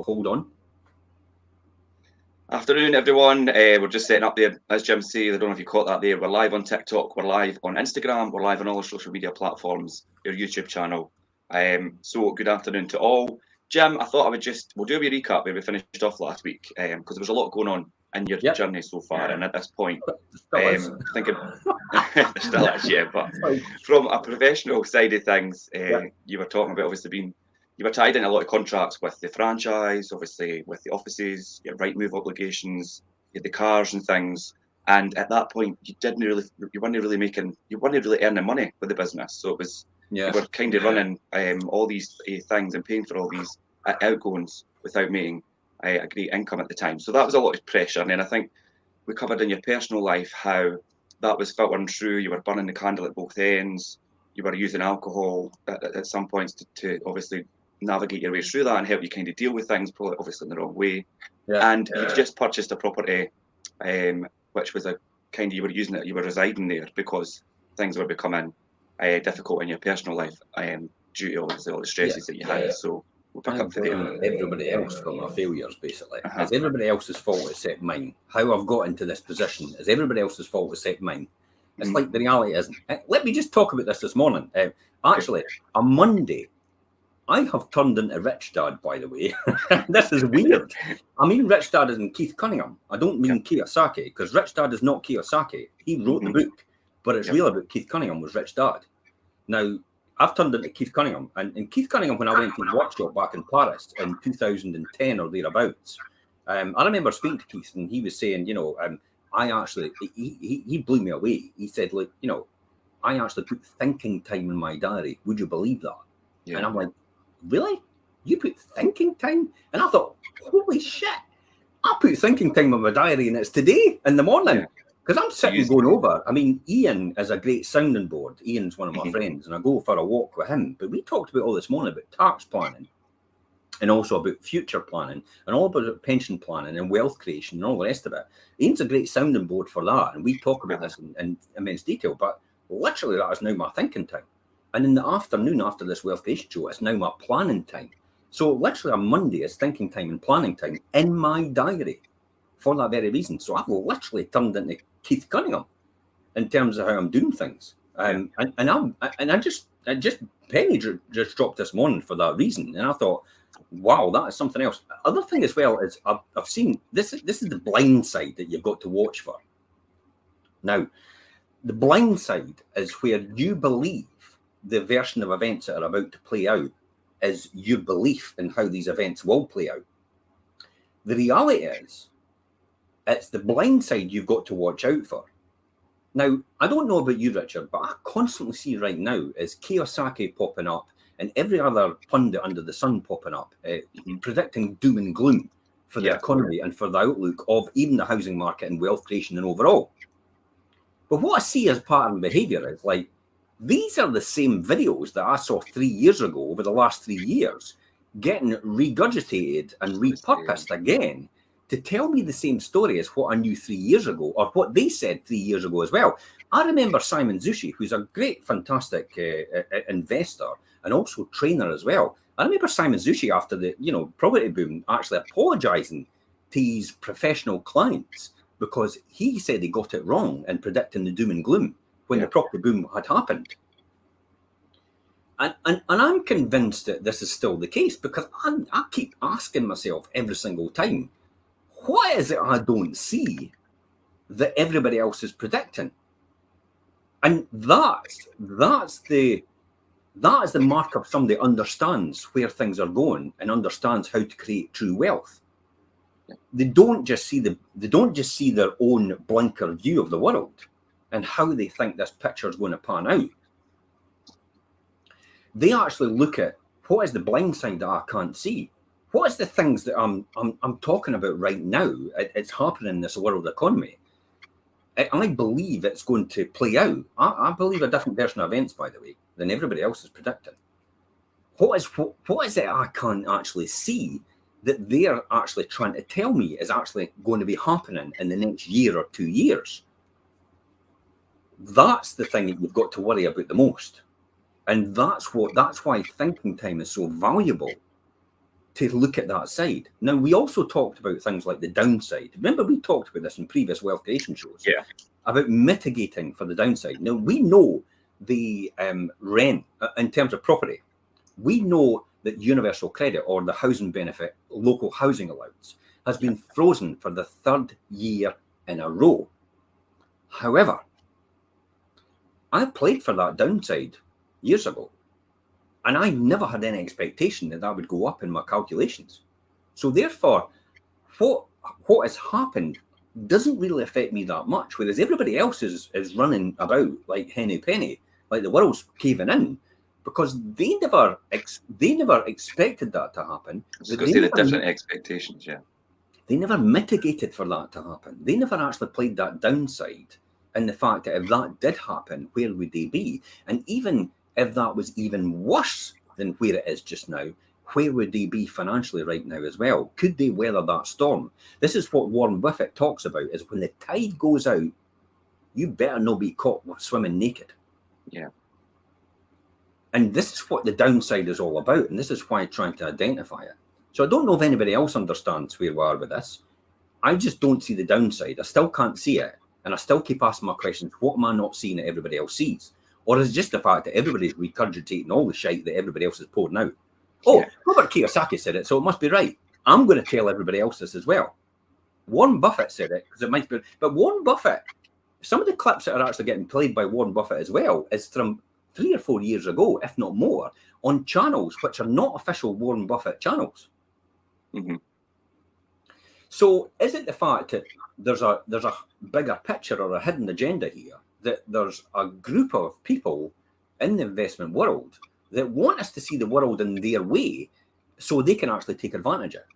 hold on. Afternoon, everyone. We're just setting up there, as Jim said. I don't know if you caught that there. We're live on TikTok. We're live on Instagram. We're live on all our social media platforms. Your YouTube channel. So good afternoon to all. Jim, I thought we'll do a wee recap where we finished off last week because there was a lot going on in your journey so far. And at this point, thinking still is, yeah. But from a professional side of things, you were talking about obviously you were tied in a lot of contracts with the franchise, obviously with the offices, your right move obligations, you had the cars and things. And at that point, you weren't really earning money with the business. So it was, you were kind of running all these things and paying for all these outgoings without making a great income at the time. So that was a lot of pressure. And then I think we covered in your personal life how that was filtering through. You were burning the candle at both ends. You were using alcohol at some points to obviously navigate your way through that and help you kind of deal with things, probably obviously in the wrong way. And you've just purchased a property, which was a kind of, you were residing there because things were becoming difficult in your personal life due to obviously all the stresses that you had. So we'll pick up today. Everybody else for my failures, basically. It's everybody else's fault except mine. How I've got into this position is everybody else's fault except mine. It's like the reality isn't. Let me just talk about this morning. Actually, on Monday, I have turned into Rich Dad, by the way. This is weird. I mean Rich Dad as in Keith Cunningham. I don't mean Kiyosaki, because Rich Dad is not Kiyosaki. He wrote the book, but it's real about Keith Cunningham was Rich Dad. Now, I've turned into Keith Cunningham. And Keith Cunningham, when I went to his workshop back in Paris in 2010 or thereabouts, I remember speaking to Keith and he was saying, I actually, he blew me away. He said, like, I actually put thinking time in my diary. Would you believe that? And I'm like, really? You put thinking time? And I thought, holy shit, I put thinking time in my diary and it's today in the morning. Because I'm sitting going over. I mean, Ian is a great sounding board. Ian's one of my friends and I go for a walk with him. But we talked about all this morning about tax planning and also about future planning and all about pension planning and wealth creation and all the rest of it. Ian's a great sounding board for that. And we talk about this in immense detail. But literally that is now my thinking time. And in the afternoon after this wealth creation show, it's now my planning time. So literally on Monday is thinking time and planning time in my diary for that very reason. So I've literally turned into Keith Cunningham in terms of how I'm doing things. And Penny just dropped this morning for that reason. And I thought, wow, that is something else. Other thing as well is I've seen, this is the blind side that you've got to watch for. Now, the blind side is where you believe the version of events that are about to play out is your belief in how these events will play out. The reality is, it's the blind side you've got to watch out for. Now, I don't know about you, Richard, but I constantly see right now is Kiyosaki popping up and every other pundit under the sun popping up, predicting doom and gloom for the economy and for the outlook of even the housing market and wealth creation and overall. But what I see as pattern behavior is like, these are the same videos that I saw 3 years ago over the last 3 years getting regurgitated and repurposed again to tell me the same story as what I knew 3 years ago or what they said 3 years ago as well. I remember Simon Zushi, who's a great, fantastic investor and also trainer as well. I remember Simon Zushi after the property boom actually apologizing to his professional clients because he said he got it wrong in predicting the doom and gloom when the property boom had happened. And I'm convinced that this is still the case because I keep asking myself every single time, what is it I don't see that everybody else is predicting? And that is the mark of somebody understands where things are going and understands how to create true wealth. They don't just see their own blinker view of the world and how they think this picture is going to pan out. They actually look at what is the blind side that I can't see. What is the things that I'm talking about right now? It's happening in this world economy. I believe it's going to play out. I believe a different version of events, by the way, than everybody else is predicting. What is it I can't actually see that they're actually trying to tell me is actually going to be happening in the next year or 2 years? That's the thing that you've got to worry about the most. And that's why thinking time is so valuable. to look at that side. Now, we also talked about things like the downside. Remember, we talked about this in previous wealth creation shows about mitigating for the downside. Now, we know the rent in terms of property. We know that universal credit, or the housing benefit, local housing allowance, has been frozen for the 3rd year in a row. However, I played for that downside years ago, and I never had any expectation that that would go up in my calculations. So therefore, what has happened doesn't really affect me that much, whereas everybody else is running about like henny penny, like the world's caving in, because they never expected that to happen. Because they had different expectations, They never mitigated for that to happen. They never actually played that downside in the fact that if that did happen, where would they be? And even if that was even worse than where it is just now, where would they be financially right now as well? Could they weather that storm? This is what Warren Buffett talks about, is when the tide goes out, you better not be caught swimming naked. Yeah. And this is what the downside is all about. And this is why I'm trying to identify it. So I don't know if anybody else understands where we are with this. I just don't see the downside. I still can't see it. And I still keep asking my questions, what am I not seeing that everybody else sees? Or is it just the fact that everybody's regurgitating all the shite that everybody else is pouring out? Oh, Robert Kiyosaki said it, so it must be right. I'm going to tell everybody else this as well. Warren Buffett said it, because it might be. But Warren Buffett, some of the clips that are actually getting played by Warren Buffett as well is from 3 or 4 years ago, if not more, on channels which are not official Warren Buffett channels. Mm-hmm. So is it the fact that there's a bigger picture or a hidden agenda here, that there's a group of people in the investment world that want us to see the world in their way so they can actually take advantage of it?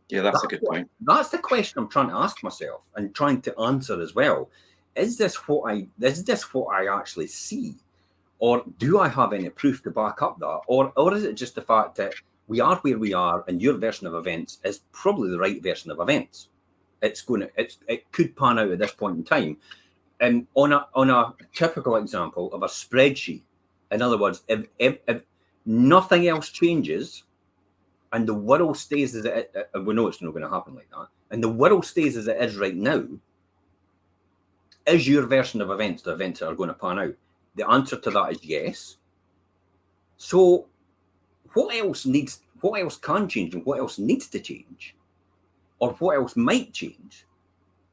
Yeah, that's a good point. That's the question I'm trying to ask myself and trying to answer as well. Is this what I actually see? Or do I have any proof to back up that? Or is it just the fact that we are where we are and your version of events is probably the right version of events? It could pan out at this point in time. And on a typical example of a spreadsheet, in other words, if nothing else changes and the world stays as it is, we know it's not going to happen like that, and the world stays as it is right now, is your version of events the events that are going to pan out? The answer to that is yes. So what else can change, and what else needs to change, or what else might change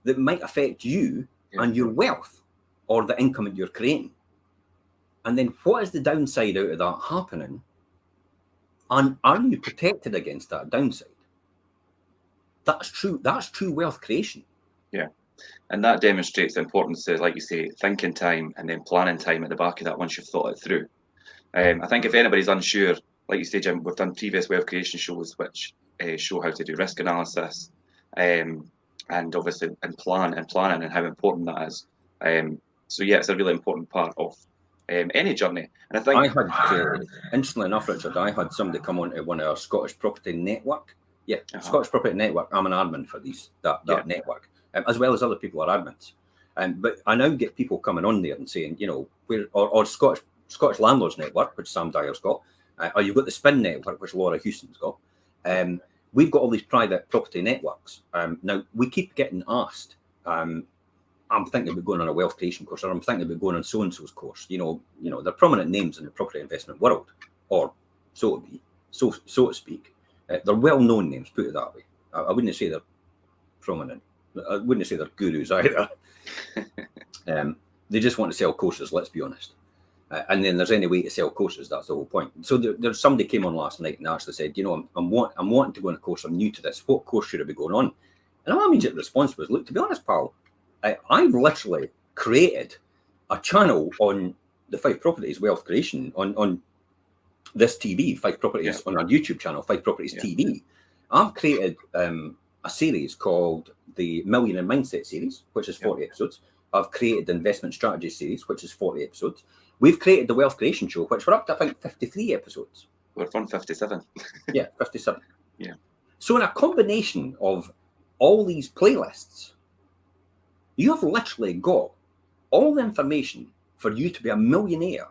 that might affect you and your wealth or the income that you're creating? And then what is the downside out of that happening? And are you protected against that downside? That's true wealth creation. Yeah. And that demonstrates the importance of, like you say, thinking time and then planning time at the back of that once you've thought it through. I think if anybody's unsure, like you say, Jim, we've done previous wealth creation shows which show how to do risk analysis, and obviously planning and how important that is. So yeah, it's a really important part of any journey. And I think I had, interestingly enough, Richard, I had somebody come on to one of our Scottish Property Network. Yeah, Scottish Property Network. I'm an admin for that network, as well as other people are admins. But I now get people coming on there and saying, or Scottish Landlords Network, which Sam Dyer's got, or you've got the Spin Network, which Laura Houston's got. We've got all these private property networks. Now, we keep getting asked, I'm thinking about going on a wealth creation course, or I'm thinking about going on so-and-so's course. They're prominent names in the property investment world, or so to speak. They're well-known names, put it that way. I wouldn't say they're prominent. I wouldn't say they're gurus either. They just want to sell courses, let's be honest. And then there's any way to sell courses, that's the whole point. So there's somebody came on last night and actually said, I'm wanting to go on a course, I'm new to this, what course should I be going on? And my immediate response was, look, to be honest, pal, I've literally created a channel on the 5 Properties Wealth Creation on this TV, 5 Properties on our YouTube channel, 5 Properties TV. I've created a series called the Millionaire Mindset series, which is 40 episodes. I've created the Investment Strategy series, which is 40 episodes. We've created the Wealth Creation Show, which we're up to, I think, 53 episodes. We're on 57. Yeah, 57. Yeah. So in a combination of all these playlists, you have literally got all the information for you to be a millionaire,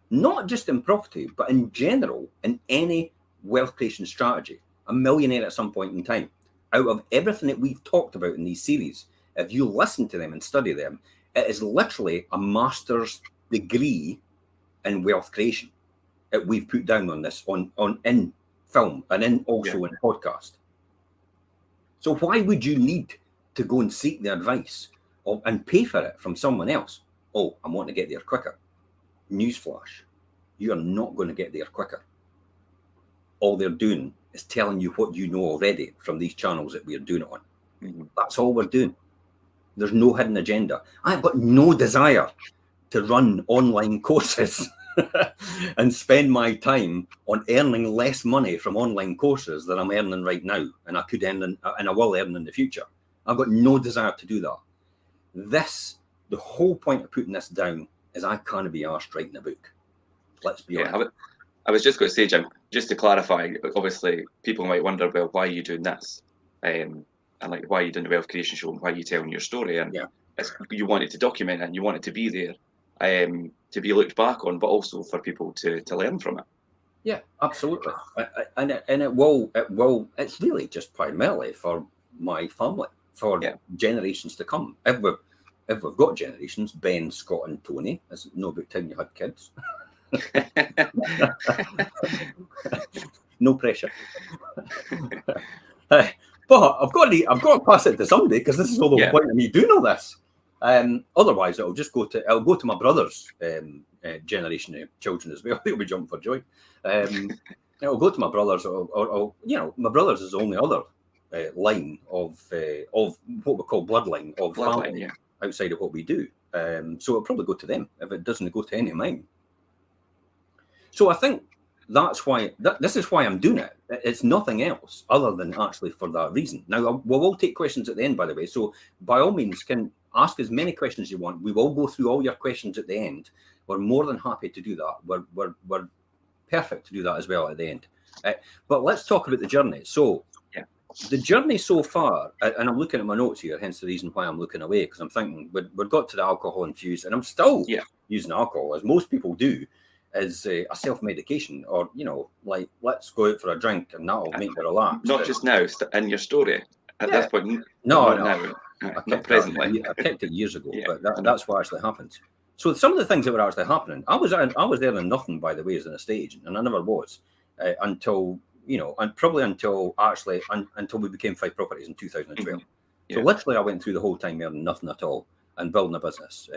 not just in property, but in general, in any wealth creation strategy. a millionaire at some point in time. Out of everything that we've talked about in these series, if you listen to them and study them, it is literally a master's degree in wealth creation that we've put down on this, on in film and in also in podcast. So why would you need to go and seek the advice and pay for it from someone else? Oh, I'm wanting to get there quicker. Newsflash, you are not going to get there quicker. All they're doing is telling you what you know already from these channels that we're doing it on. Mm-hmm. That's all we're doing. There's no hidden agenda. I've got no desire to run online courses and spend my time on earning less money from online courses than I'm earning right now, and I could earn and I will earn in the future. I've got no desire to do that. The whole point of putting this down is I can't be arsed writing a book. Let's be honest. I was just going to say, Jim, just to clarify, obviously people might wonder, well, why are you doing this? And like, why are you doing the wealth creation show and why are you telling your story? And you wanted to document it and you wanted to be there to be looked back on, but also for people to learn from it. Yeah, absolutely. And it's really just primarily for my family, for generations to come. If we've got generations, Ben, Scott and Tony, it's no about time you had kids. No pressure. But I've got to pass it to somebody because this is all the point of me doing all this. Otherwise, I'll go to my brother's generation of children as well. They'll be jumping for joy. I'll go to my brother's, or my brother's is the only other line of what we call bloodline of family outside of what we do. So it'll probably go to them if it doesn't go to any of mine. So I think that's why this is why I'm doing it. It's nothing else other than actually for that reason. Now we'll take questions at the end, by the way. So by all means, can ask as many questions as you want. We will go through all your questions at the end. We're more than happy to do that. We're perfect to do that as well at the end. But let's talk about the journey. So the journey so far, and I'm looking at my notes here, hence the reason why I'm looking away, because I'm thinking we've got to the alcohol infused, and I'm still using alcohol, as most people do, as a self-medication, or like, let's go out for a drink and that'll make me relax. Not just now, in your story at this point. No. Now, not presently. I kept it years ago, but that's what actually happens. So some of the things that were actually happening, I was earning nothing, by the way, as an estate agent, and I never was until and probably until we became 5 Properties in 2012. So literally, I went through the whole time earning nothing at all and building a business.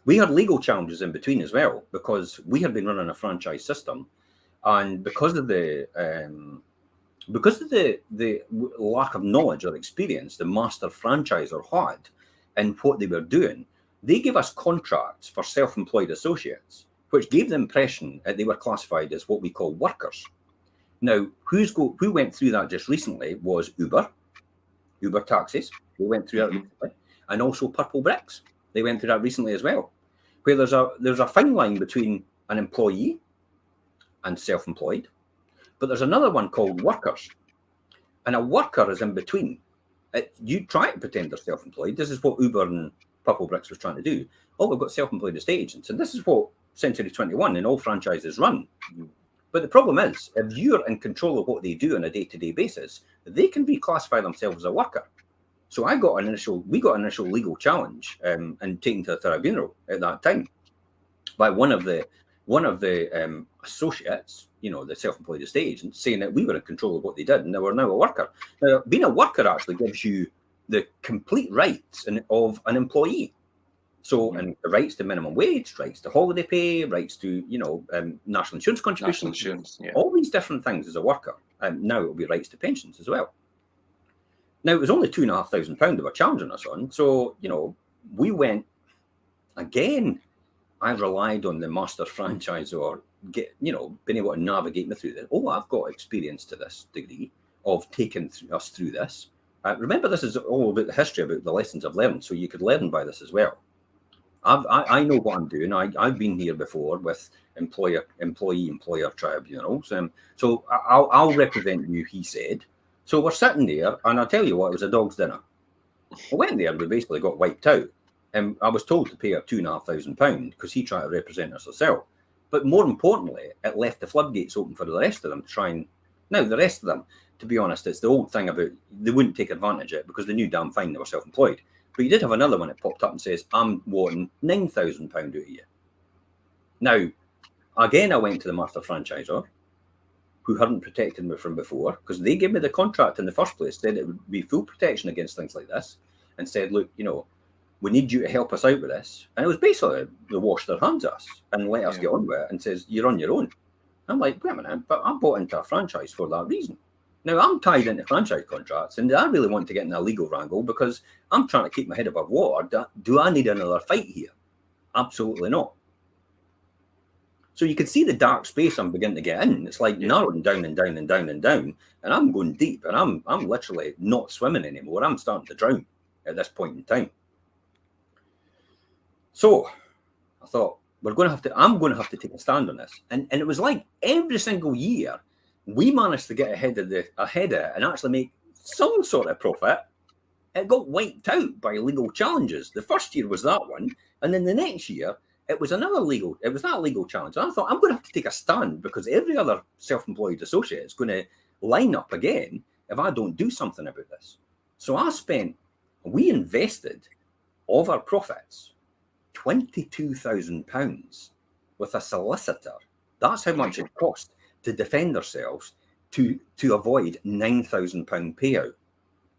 We had legal challenges in between as well, because we had been running a franchise system, and because of the lack of knowledge or experience the master franchisor had in what they were doing, they gave us contracts for self-employed associates, which gave the impression that they were classified as what we call workers. Now, who went through that just recently was Uber taxis. They went through that recently, and also Purple Bricks. They went through that recently as well, where there's a fine line between an employee and self-employed, but there's another one called workers, and a worker is in between. You try to pretend they're self-employed. This is what Uber and Purple Bricks was trying to do. Oh, we've got self-employed estate agents, and this is what Century 21 and all franchises run. But the problem is, if you're in control of what they do on a day-to-day basis, they can reclassify themselves as a worker. So we got an initial legal challenge and taken to the tribunal at that time by one of the associates, the self-employed estate agents, saying that we were in control of what they did and they were now a worker. Now, being a worker actually gives you the complete rights of an employee. So, and the rights to minimum wage, rights to holiday pay, rights to national insurance contributions, all these different things as a worker. And now it will be rights to pensions as well. Now, it was only £2,500 they were challenging us on. So, we went, again, I relied on the master franchisor, being able to navigate me through this. Oh, I've got experience to this degree of taking us through this. Remember, this is all about the history, about the lessons I've learned, so you could learn by this as well. I know what I'm doing. I've been here before with employer tribunals. So I'll represent you, he said. So we're sitting there, and I'll tell you what, it was a dog's dinner. I went there, we basically got wiped out. And I was told to pay her £2,500 because he tried to represent us herself. But more importantly, it left the floodgates open for the rest of them to try and Now, the rest of them, to be honest, it's the old thing about they wouldn't take advantage of it because they knew damn fine they were self-employed. But you did have another one that popped up and says, I'm wanting £9,000 out of you. Now, again, I went to the master franchisor, who hadn't protected me from before, because they gave me the contract in the first place, said it would be full protection against things like this, and said, look, we need you to help us out with this. And it was basically they washed their hands of us and let us get on with it and says, you're on your own. I'm like, wait a minute, but I bought into a franchise for that reason. Now, I'm tied into franchise contracts, and I really want to get in a legal wrangle because I'm trying to keep my head above water. Do I need another fight here? Absolutely not. So you can see the dark space I'm beginning to get in. It's like narrowing down and down and down and down, and I'm going deep, and I'm literally not swimming anymore. I'm starting to drown at this point in time. So I thought, I'm going to have to take a stand on this. And it was like every single year, we managed to get ahead of it and actually make some sort of profit. It got wiped out by legal challenges. The first year was that one, and then the next year, it was that legal challenge. And I thought, I'm going to have to take a stand because every other self-employed associate is going to line up again if I don't do something about this. So we invested of our profits, £22,000 with a solicitor. That's how much it cost to defend ourselves to avoid £9,000 payout.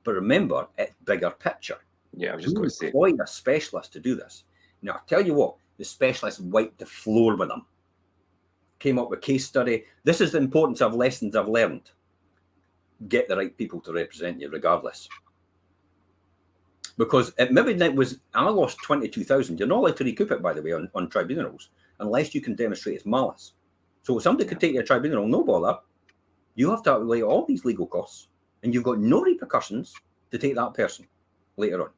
But remember, it's bigger picture. Yeah, I was just going to say. We employed a specialist to do this. Now, I'll tell you what, the specialist wiped the floor with them. Came up with case study. This is the importance of lessons I've learned. Get the right people to represent you regardless. Because I lost 22,000. You're not allowed to recoup it, by the way, on tribunals, unless you can demonstrate it's malice. So somebody could take you to tribunal, no bother. You have to outlay all these legal costs, and you've got no repercussions to take that person later on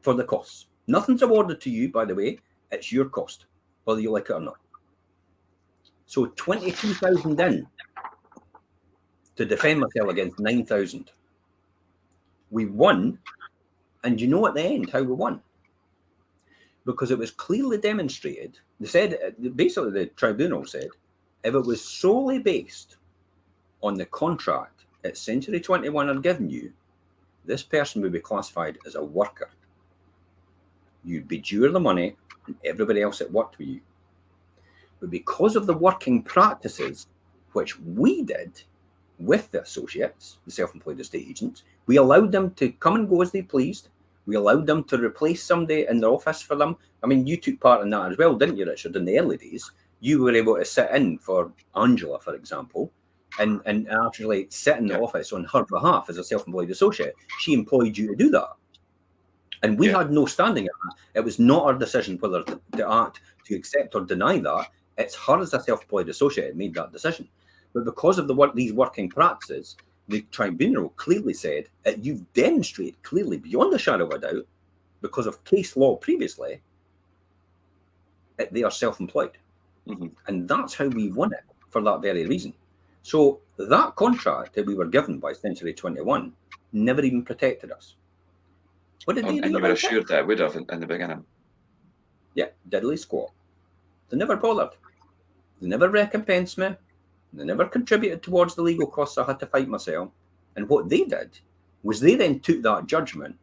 for the costs. Nothing's awarded to you, by the way. It's your cost, whether you like it or not. So 22,000 in to defend myself against 9,000. We won. And you know at the end how we won? Because it was clearly demonstrated. They said, basically the tribunal said, if it was solely based on the contract that Century 21 had given you, this person would be classified as a worker. You'd be due the money and everybody else that worked with you. But because of the working practices, which we did with the associates, the self-employed estate agents, we allowed them to come and go as they pleased. We allowed them to replace somebody in the office for them. I mean, you took part in that as well, didn't you, Richard, in the early days? You were able to sit in for Angela, for example, and actually sit in the office on her behalf as a self-employed associate. She employed you to do that. And we had no standing in that. It was not our decision whether to act, to accept or deny that. It's her as a self-employed associate that made that decision. But because of these working practices, the tribunal clearly said that you've demonstrated clearly beyond a shadow of a doubt, because of case law previously, that they are self-employed. Mm-hmm. And that's how we won it, for that very reason. So that contract that we were given by Century 21 never even protected us. What did they do? And you were assured that it would have in the beginning. Yeah, diddly squat. They never bothered. They never recompensed me. They never contributed towards the legal costs I had to fight myself. And what they did was they then took that judgment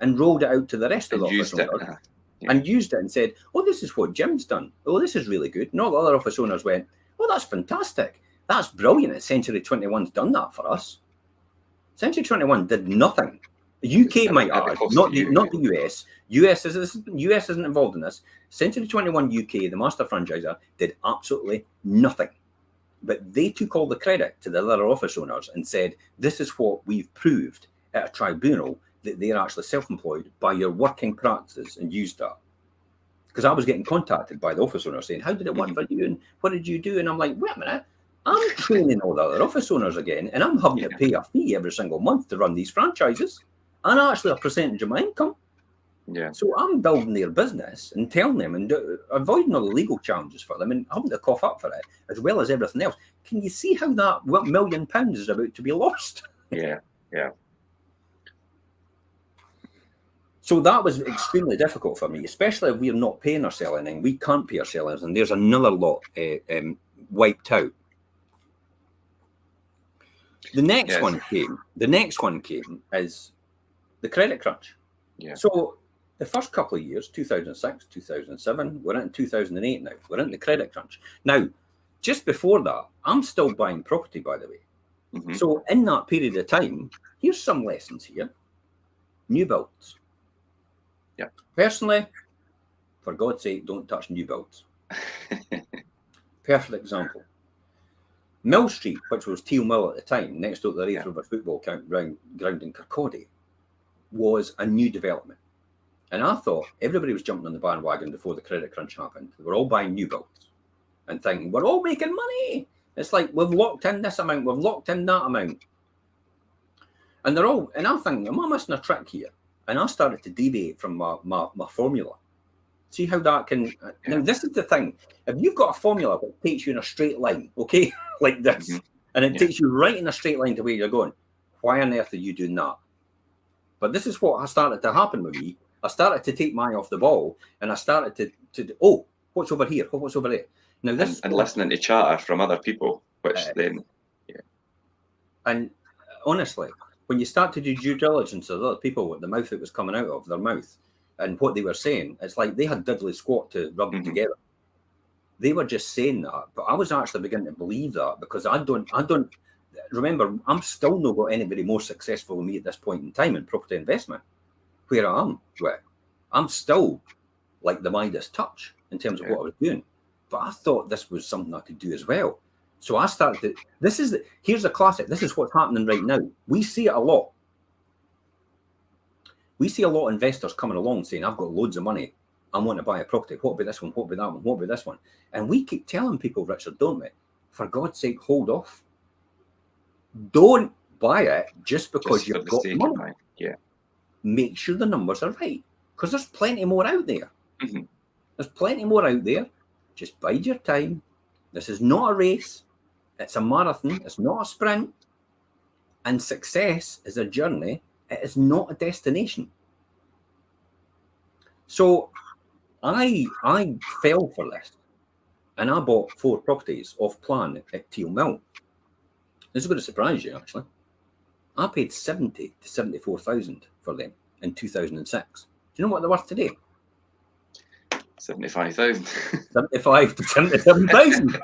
and rolled it out to the rest of the office owners and used it and said, oh, this is what Jim's done. Oh, this is really good. And all the other office owners went, oh, that's fantastic. That's brilliant that Century 21's done that for us. Century 21 did nothing. The UK might add, not the US. US isn't involved in this. Century 21 UK, the master franchisor, did absolutely nothing. But they took all the credit to the other office owners and said, this is what we've proved at a tribunal, that they're actually self-employed by your working practices, and used that. Because I was getting contacted by the office owner saying, how did it work for you? And what did you do? And I'm like, wait a minute, I'm training all the other office owners again, and I'm having to pay a fee every single month to run these franchises, and actually a percentage of my income. Yeah. So I'm building their business and telling them and avoiding all the legal challenges for them and having to cough up for it, as well as everything else. Can you see how that £1 million is about to be lost? Yeah, yeah. So that was extremely difficult for me, especially if we're not paying our selling and we can't pay our sellers, and there's another lot wiped out. The next one came. The next one came is the credit crunch. Yeah. So the first couple of years, 2006, 2007, we're in 2008 now. We're in the credit crunch. Now, just before that, I'm still buying property, by the way. Mm-hmm. So in that period of time, here's some lessons here. New builds. Yeah. Personally, for God's sake, don't touch new builds. Perfect example. Mill Street, which was Teal Mill at the time, next to the Raith River football ground in Kirkcaldy, was a new development. And I thought everybody was jumping on the bandwagon before the credit crunch happened. They were all buying new builds and thinking, we're all making money. It's like, we've locked in this amount, we've locked in that amount. And they're all, and I think, am I missing a trick here? And I started to deviate from my formula. See how that can, now this is the thing. If you've got a formula that takes you in a straight line, okay, like this, and it takes you right in a straight line to where you're going, why on earth are you doing that? But this is what started to happen with me. I started to take my eye off the ball, and I started to oh, what's over here? What's over there? Now this and listening to chatter from other people, which then, and honestly, when you start to do due diligence of other people with the mouth that was coming out of their mouth and what they were saying, it's like they had diddly squat to rub them together. They were just saying that, but I was actually beginning to believe that because I don't remember. I'm still not got anybody more successful than me at this point in time in property investment. Where I am with, I'm still like the Midas touch in terms of what I was doing, but I thought this was something I could do as well. So I started to, here's a classic. This is what's happening right now. We see it a lot. We see a lot of investors coming along saying, I've got loads of money. I want to buy a property. What about this one? What about that one? What about this one? And we keep telling people, Richard, don't we? For God's sake, hold off. Don't buy it just because you've got money. Yeah. Make sure the numbers are right, because there's plenty more out there. There's plenty more out there. Just bide your time. This is not a race. It's a marathon. It's not a sprint. And success is a journey. It is not a destination. So I fell for this, and I bought 4 properties off plan at Teal Mill. This is going to surprise you, actually. I paid 70 to 74,000 for them in 2006. Do you know what they're worth today? 75,000. 75 to 77,000.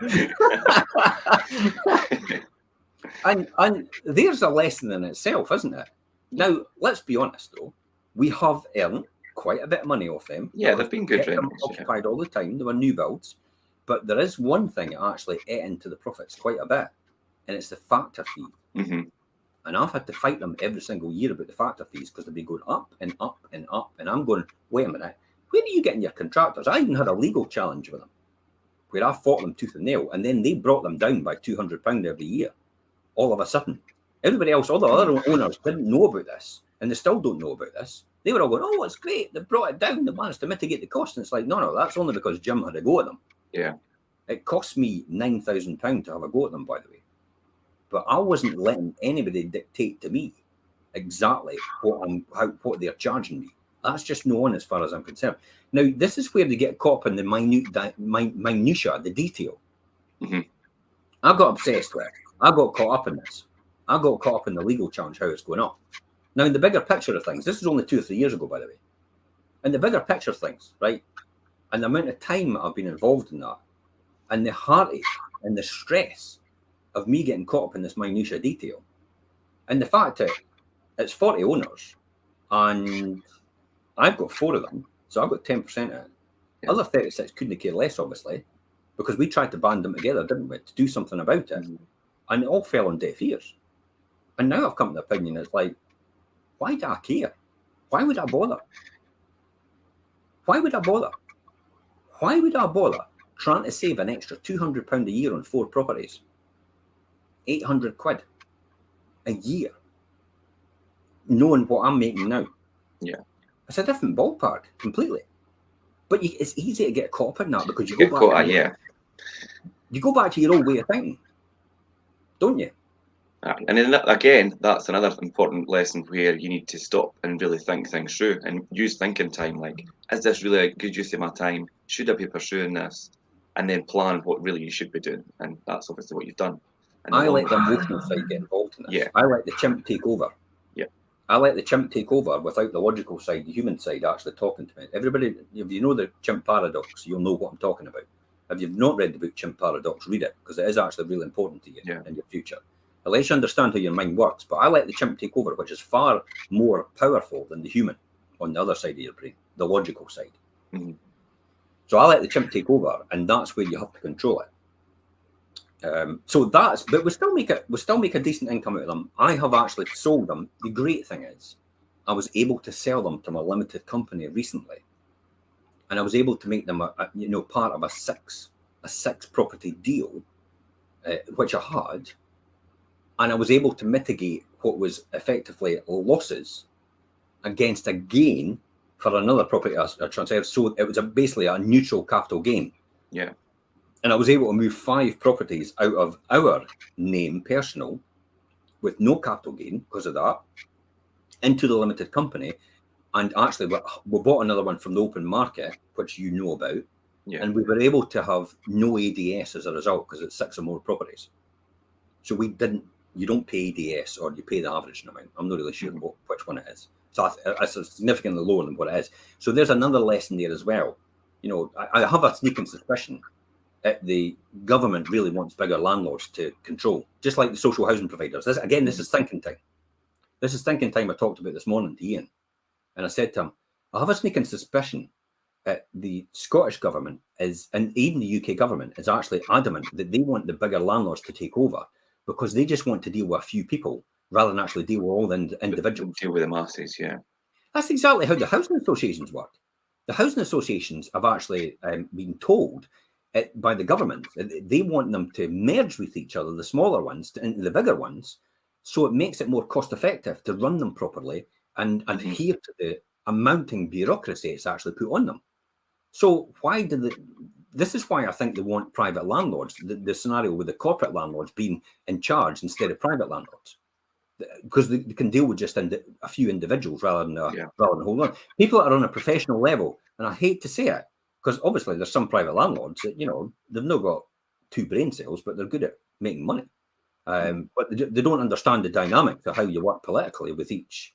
and there's a lesson in itself, isn't it? Now, let's be honest, though. We have earned quite a bit of money off them. Yeah, they've been good rentals. Occupied all the time. They were new builds. But there is one thing that actually ate into the profits quite a bit, and it's the factor fee. And I've had to fight them every single year about the factor fees because they've been going up and up and up. And I'm going, wait a minute, where are you getting your contractors? I even had a legal challenge with them where I fought them tooth and nail, and then they brought them down by £200 every year. All of a sudden, everybody else, all the other owners didn't know about this, and they still don't know about this. They were all going, oh, it's great. They brought it down. They managed to mitigate the cost. And it's like, no, that's only because Jim had a go at them. Yeah. It cost me £9,000 to have a go at them, by the way. But I wasn't letting anybody dictate to me exactly what they're charging me. That's just no one as far as I'm concerned. Now, this is where they get caught up in the minutia, the detail. I got obsessed with it. I got caught up in this. I got caught up in the legal challenge, how it's going up. Now, in the bigger picture of things, this is only 2 or 3 years ago, by the way. In the bigger picture of things, right, and the amount of time I've been involved in that, and the heartache and the stress of me getting caught up in this minutia detail, and the fact that it's 40 owners, and I've got 4 of them, so I've got 10% of it. Yeah. Other 36 couldn't care less, obviously, because we tried to band them together, didn't we, to do something about it, and it all fell on deaf ears. And now I've come to the opinion, it's like, why do I care? Why would I bother? Why would I bother? Why would I bother trying to save an extra £200 a year on 4 properties? 800 quid a year, knowing what I'm making now. Yeah. It's a different ballpark completely. But it's easy to get caught up in that because you go back. You go back to your old way of thinking, don't you? And then again, that's another important lesson where you need to stop and really think things through and use thinking time. Like, is this really a good use of my time? Should I be pursuing this? And then plan what really you should be doing. And that's obviously what you've done. I let the emotional side get involved in this. Yeah. I let the chimp take over. Yeah. I let the chimp take over without the logical side, the human side actually talking to me. Everybody, if you know the chimp paradox, you'll know what I'm talking about. If you've not read the book Chimp Paradox, read it, because it is actually really important to you in your future. It lets you understand how your mind works, but I let the chimp take over, which is far more powerful than the human on the other side of your brain, the logical side. Mm-hmm. So I let the chimp take over, and that's where you have to control it. But we still make a decent income out of them. I have actually sold them. The great thing is, I was able to sell them to my limited company recently, and I was able to make them part of a six property deal, which I had, and I was able to mitigate what was effectively losses against a gain for another property I transferred. So it was basically a neutral capital gain. Yeah. And I was able to move 5 properties out of our name, personal, with no capital gain because of that, into the limited company. And actually, we bought another one from the open market, which you know about. Yeah. And we were able to have no ADS as a result because it's 6 or more properties. So you don't pay ADS, or you pay the average amount. I'm not really sure which one it is. So it's significantly lower than what it is. So there's another lesson there as well. I have a sneaking suspicion that the government really wants bigger landlords to control, just like the social housing providers. This is thinking time. This is thinking time I talked about this morning to Ian. And I said to him, I have a sneaking suspicion that the Scottish government and even the UK government is actually adamant that they want the bigger landlords to take over because they just want to deal with a few people rather than actually deal with all the individuals. Deal with the masses, yeah. That's exactly how the housing associations work. The housing associations have actually been told by the government they want them to merge with each other, the smaller ones into the bigger ones, so it makes it more cost effective to run them properly and adhere to the amounting bureaucracy it's actually put on them. So this is why I think they want private landlords, the scenario with the corporate landlords being in charge instead of private landlords, because they can deal with just a few individuals rather than hold on. People that are on a professional level, and I hate to say it, because obviously there's some private landlords that, they've not got 2 brain cells, but they're good at making money. But they don't understand the dynamics of how you work politically with each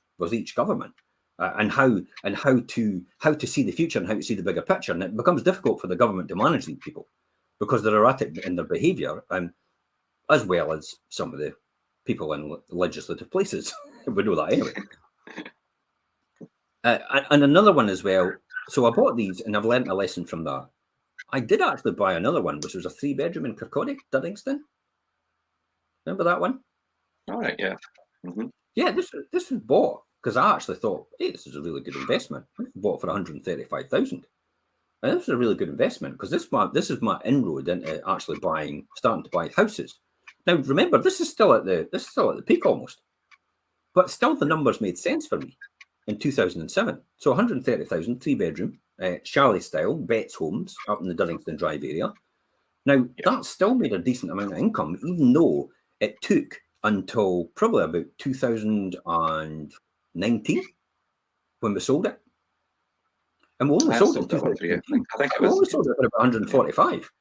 government, and how to see the future and how to see the bigger picture. And it becomes difficult for the government to manage these people because they're erratic in their behaviour, and as well as some of the people in legislative places. We know that anyway. And another one as well. So I bought these, and I've learnt a lesson from that. I did actually buy another one, which was a 3-bedroom in Kirkcaldy, Duddingston. Remember that one? All right, yeah. Mm-hmm. Yeah, this was bought because I actually thought, hey, this is a really good investment. I bought for 135,000. And this was a really good investment because this is my inroad into actually starting to buy houses. Now, remember, this is still at the peak almost, but still the numbers made sense for me in 2007. So 130,000, 3-bedroom, chalet style, Betts Homes up in the Duddingston Drive area. Now, that still made a decent amount of income, even though it took until probably about 2019 when we sold it. And we only sold it in 2019. I think we only sold it for about 145.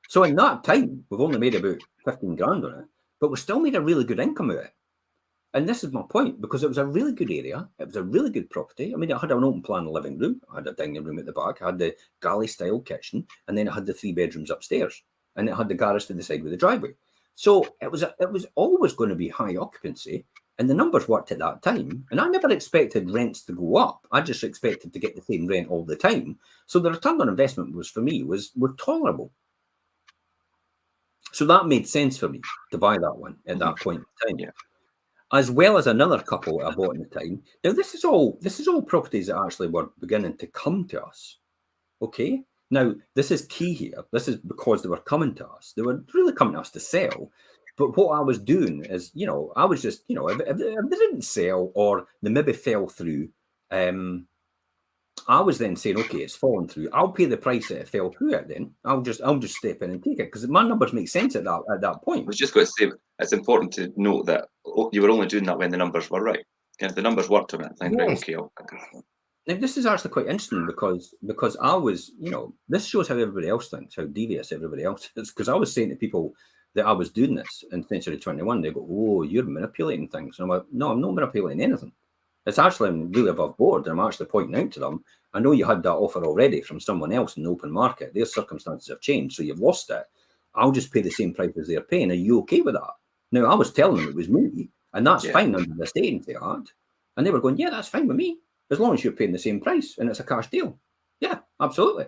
So in that time, we've only made about 15 grand on it, but we still made a really good income out of it. And this is my point, because it was a really good area. It was a really good property. I mean, it had an open plan living room. I had a dining room at the back. I had the galley-style kitchen, and then it had the 3 bedrooms upstairs, and it had the garage to the side with the driveway. So it was always going to be high occupancy, and the numbers worked at that time. And I never expected rents to go up. I just expected to get the same rent all the time. So the return on investment was tolerable. So that made sense for me to buy that one at that point in time. Yeah. As well as another couple I bought in the time. Now, this is all properties that actually were beginning to come to us. Okay. Now, this is key here. This is because they were coming to us. They were really coming to us to sell. But what I was doing is, I was just, if they didn't sell or they maybe fell through, I was then saying, okay, it's fallen through. I'll pay the price that it fell through at. Then I'll just step in and take it because my numbers make sense at that point. I was just going to say it's important to note that you were only doing that when the numbers were right. And if the numbers worked on it, I think right, okay. Now, this is actually quite interesting because I was, this shows how everybody else thinks, how devious everybody else is. Because I was saying to people, that I was doing this in Century 21, they go, oh, you're manipulating things. And I'm like, no, I'm not manipulating anything. It's actually, I'm really above board. I'm actually pointing out to them, I know you had that offer already from someone else in the open market. Their circumstances have changed, so you've lost it. I'll just pay the same price as they're paying. Are you okay with that? Now, I was telling them it was me, and that's fine under the Estate Agency Act. And they were going, yeah, that's fine with me, as long as you're paying the same price and it's a cash deal. Yeah, absolutely.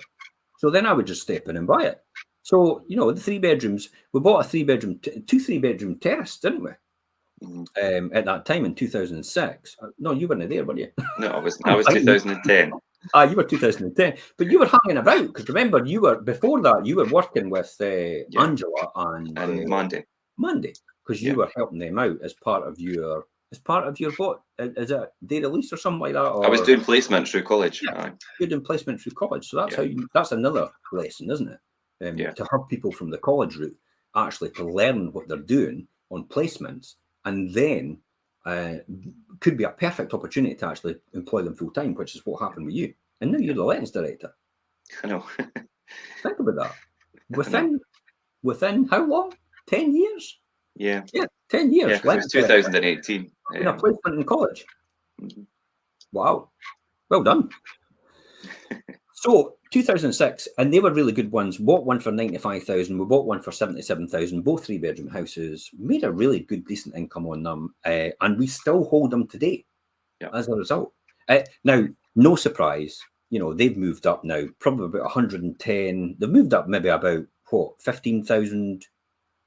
So then I would just step in and buy it. So, you know, the 3 bedrooms, we bought a 3-bedroom, 2 3-bedroom terrace, didn't we? At that time in 2006. No, you weren't there, were you? No, I was 2010. You were 2010. But you were hanging about, because remember, before that, you were working with Angela and Mandy, because you were helping them out as part of your what? Is it day release or something like that? Or? I was doing placement through college. Yeah, you're doing placement through college. So that's that's another lesson, isn't it? To have people from the college route actually to learn what they're doing on placements, and then could be a perfect opportunity to actually employ them full time, which is what happened with you. And now you're the lettings director. I know. Think about that. Within how long? 10 years? Yeah. Yeah, 10 years. Yeah, it was 2018. In a placement in college. Wow. Well done. So 2006, and they were really good ones. Bought one for 95,000. We bought one for 77,000. Both 3-bedroom houses. Made a really good, decent income on them, and we still hold them today. As a result. Now, no surprise. You know, they've moved up now. Probably about 110. They've moved up maybe about 15,000,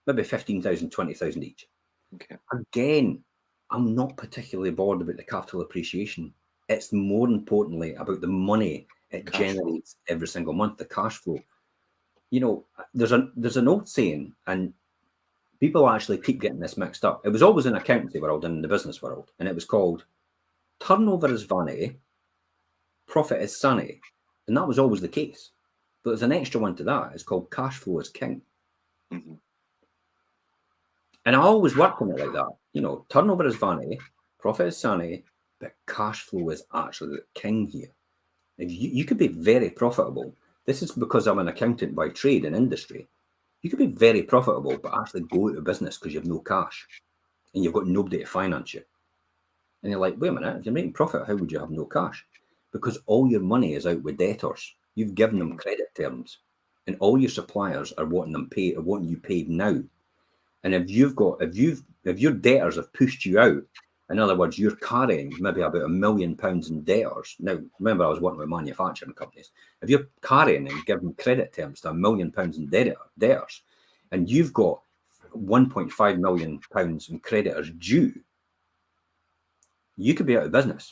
maybe 15,000, 20,000 each. Okay. Again, I'm not particularly bored about the capital appreciation. It's more importantly about the money it generates every single month, the cash flow. You know, there's an old saying, and people actually keep getting this mixed up. It was always in accountancy world and in the business world, and it was called turnover is vanity, profit is sanity. And that was always the case. But there's an extra one to that. It's called cash flow is king. Mm-hmm. And I always work on it like that. You know, turnover is vanity, profit is sanity, but cash flow is actually the king here. If you could be very profitable. This is because I'm an accountant by trade and industry. You could be very profitable, but actually go out of business because you have no cash and you've got nobody to finance you. And you're like, wait a minute, if you're making profit, how would you have no cash? Because all your money is out with debtors. You've given them credit terms, and all your suppliers are wanting you paid now. And if your debtors have pushed you out, in other words, you're carrying maybe about £1 million in debtors. Now, remember, I was working with manufacturing companies. If you're carrying and giving credit terms to £1 million in debtors, and you've got £1.5 million in creditors due, you could be out of business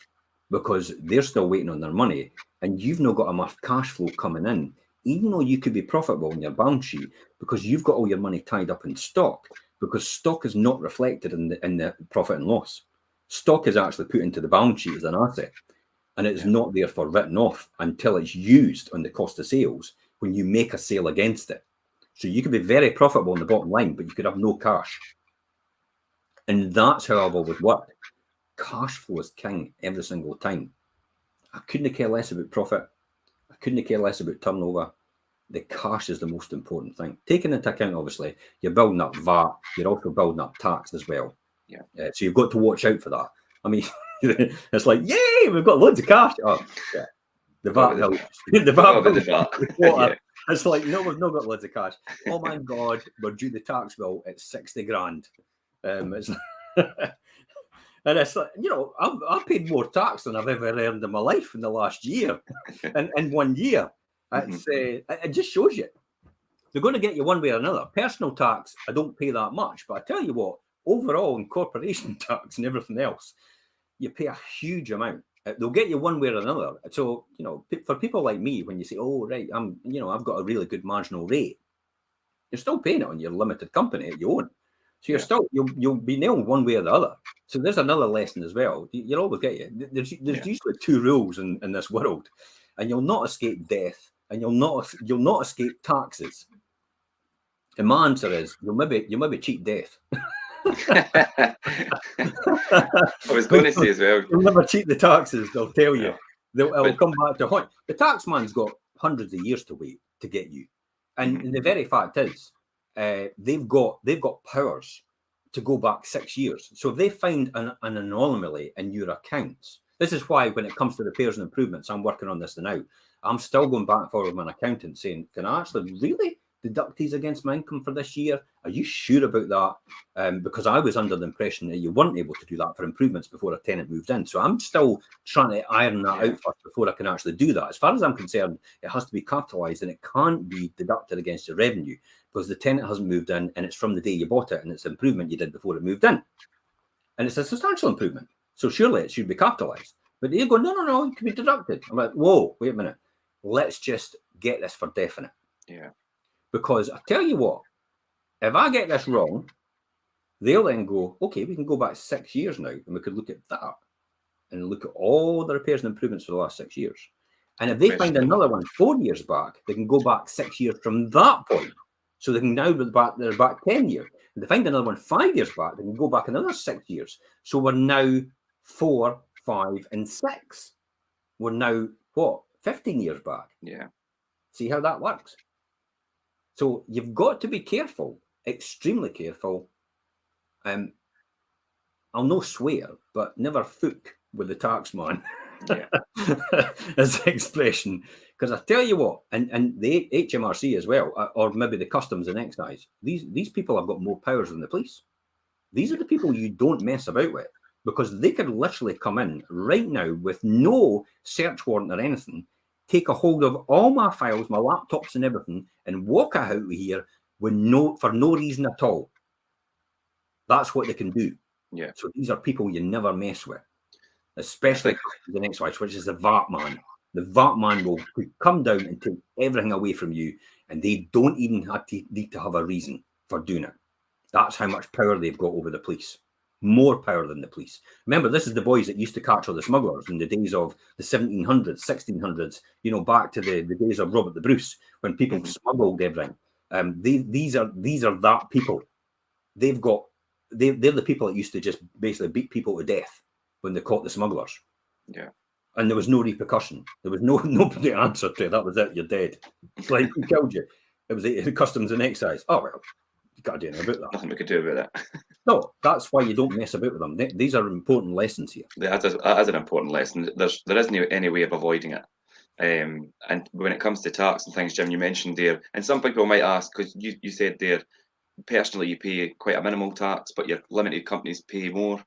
because they're still waiting on their money, and you've not got enough cash flow coming in, even though you could be profitable in your balance sheet because you've got all your money tied up in stock, because stock is not reflected in the profit and loss. Stock is actually put into the balance sheet as an asset, and it's not therefore written off until it's used on the cost of sales when you make a sale against it. So you could be very profitable in the bottom line, but you could have no cash. And that's how I've always worked. Cash flow is king every single time. I couldn't care less about profit. I couldn't care less about turnover. The cash is the most important thing. Taking into account, obviously, you're building up VAT. You're also building up tax as well. Yeah. So you've got to watch out for that. I mean, it's like, yay, we've got loads of cash. Oh, yeah. The VAT bill. The VAT bill. It's like, no, we've not got loads of cash. Oh my God, we're due the tax bill at 60 grand. It's and it's like, you know, I've paid more tax than I've ever earned in my life in the last year. And in 1 year. It's, it just shows you. They're going to get you one way or another. Personal tax, I don't pay that much. But I tell you what, overall in corporation tax and everything else, you pay a huge amount. They'll get you one way or another. So, you know, for people like me, when you say, oh, right, I've got a really good marginal rate, you're still paying it on your limited company that you own. So you'll be nailed one way or the other. So there's another lesson as well. You'll always get you. There's usually 2 rules in this world, and you'll not escape death, and you'll not escape taxes. And my answer is you'll maybe cheat death. I was going to say as well. You'll never cheat the taxes. They'll tell you. It'll come back to haunt. The tax man's got hundreds of years to wait to get you, and the very fact is, they've got powers to go back 6 years. So if they find an anomaly in your accounts, this is why when it comes to repairs and improvements, I'm working on this now. I'm still going back and forward with my accountant saying, can I actually really deduct these against my income for this year? Are you sure about that? Because I was under the impression that you weren't able to do that for improvements before a tenant moved in. So I'm still trying to iron that out first before I can actually do that. As far as I'm concerned, it has to be capitalised and it can't be deducted against your revenue because the tenant hasn't moved in and it's from the day you bought it and it's an improvement you did before it moved in. And it's a substantial improvement. So surely it should be capitalised. But they go, no, it can be deducted. I'm like, whoa, wait a minute. Let's just get this for definite. Yeah. Because I tell you what, if I get this wrong, they'll then go, okay, we can go back 6 years now and we could look at that and look at all the repairs and improvements for the last 6 years. And if they find another one 4 years back, they can go back 6 years from that point. So they can now be back, they're back 10 years. If they find another one 5 years back, they can go back another 6 years. So we're now 4, 5, and 6. We're now, 15 years back. Yeah. See how that works? So you've got to be careful, extremely careful. I'll no swear, but never fook with the tax man. Yeah. As the expression. Because I tell you what, and the HMRC as well, or maybe the customs and excise, these people have got more powers than the police. These are the people you don't mess about with because they could literally come in right now with no search warrant or anything, take a hold of all my files, my laptops and everything, and walk out of here with for no reason at all. That's what they can do. Yeah. So these are people you never mess with, especially the next one, which is the VAT man. The VAT man will come down and take everything away from you, and they don't even need to have a reason for doing it. That's how much power they've got over the police. More power than the police. Remember, this is the boys that used to catch all the smugglers in the days of the 1700s, 1600s, back to the days of Robert the Bruce, when people smuggled everything. These are that people. They're the people that used to just basically beat people to death when they caught the smugglers. Yeah. And there was no repercussion. There was nobody to answer to. That was it. You're dead. It's like, who killed you? It was the customs and excise. Oh, well, you can't do anything about that. Nothing we could do about that. No, that's why you don't mess about with them. These are important lessons here. That is an important lesson. There isn't any way of avoiding it. And when it comes to tax and things, Jim, you mentioned there, and some people might ask, because you said there, personally you pay quite a minimal tax, but your limited companies pay more.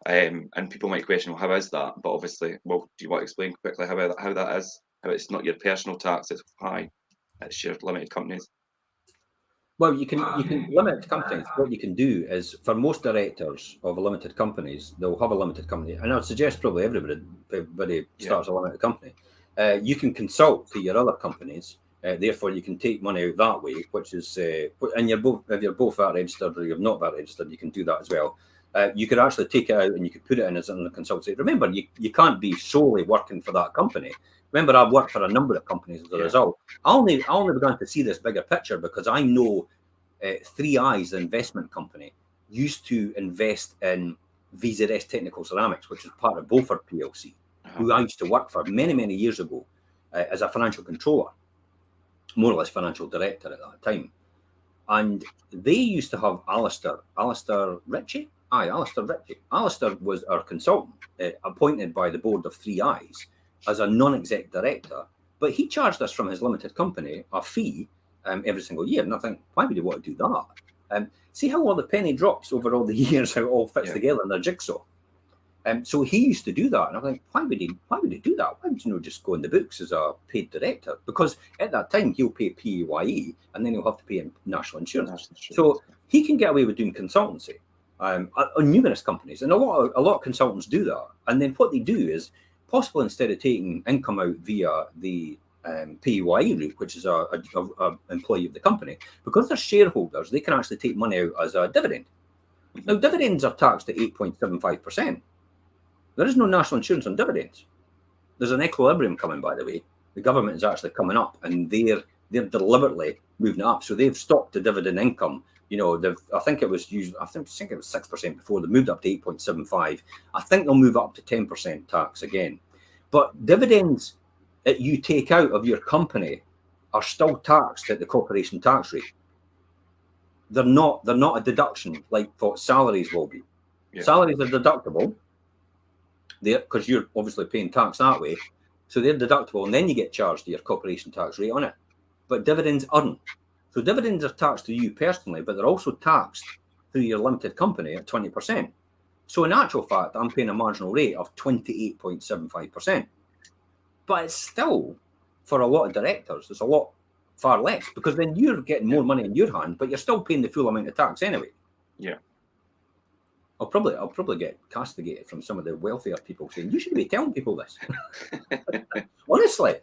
And people might question, well, how is that? But obviously, do you want to explain quickly how that is? How it's not your personal tax, it's high, it's your limited companies. Well, you can limit companies. What you can do is, for most directors of limited companies, they'll have a limited company, and I would suggest probably everybody starts a limited company. You can consult to your other companies. Therefore, you can take money out that way, which is, and if you're both VAT registered or you're not VAT registered, you can do that as well. You could actually take it out and you could put it in as a consultancy. Remember, you can't be solely working for that company. Remember, I've worked for a number of companies as a result. I only began to see this bigger picture because I know 3 Eyes, the investment company, used to invest in VZS Technical Ceramics, which is part of Beaufort PLC, who I used to work for many, many years ago as a financial controller, more or less financial director at that time. And they used to have Alistair Ritchie. Alistair Ritchie. Alistair was our consultant, appointed by the board of 3 Eyes as a non-exec director, but he charged us from his limited company a fee every single year. And I think, why would you want to do that? See how all the penny drops over all the years, how it all fits together in their jigsaw. So he used to do that, and I think, why would he do that? Why would you just go in the books as a paid director? Because at that time he'll pay PAYE, and then he'll have to pay national insurance. So he can get away with doing consultancy on numerous companies, and a lot of consultants do that. And then what they do is, possibly instead of taking income out via the PAYE route, which is a employee of the company, because they're shareholders, they can actually take money out as a dividend. Now, dividends are taxed at 8.75%. There is no national insurance on dividends. There's an equilibrium coming, by the way. The government is actually coming up, and they're deliberately moving it up. So they've stopped the dividend income. I think it was 6% before. They moved up to 8.75. I think they'll move up to 10% tax again. But dividends that you take out of your company are still taxed at the corporation tax rate. they're not a deduction like what salaries will be. Yeah. Salaries are deductible because you're obviously paying tax that way, so they're deductible, and then you get charged your corporation tax rate on it. But dividends aren't. So dividends are taxed to you personally, but they're also taxed through your limited company at 20%. So in actual fact, I'm paying a marginal rate of 28.75%. But it's still, for a lot of directors, it's a lot far less, because then you're getting more money in your hand, but you're still paying the full amount of tax anyway. Yeah. I'll probably get castigated from some of the wealthier people saying, you shouldn't be telling people this. honestly,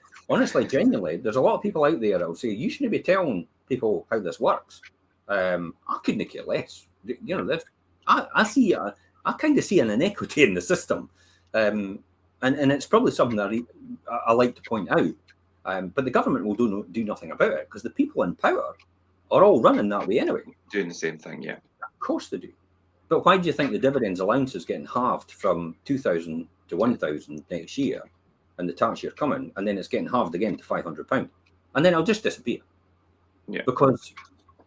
genuinely, there's a lot of people out there that will say, you shouldn't be telling people how this works. I couldn't care less. You know, I kind of see an inequity in the system. And it's probably something that I like to point out. But the government will do nothing about it, because the people in power are all running that way anyway. Doing the same thing, yeah. Of course they do. But why do you think the dividends allowance is getting halved from 2,000 to 1,000 next year, and the tax year coming, and then it's getting halved again to £500, and then it'll just disappear? Yeah. Because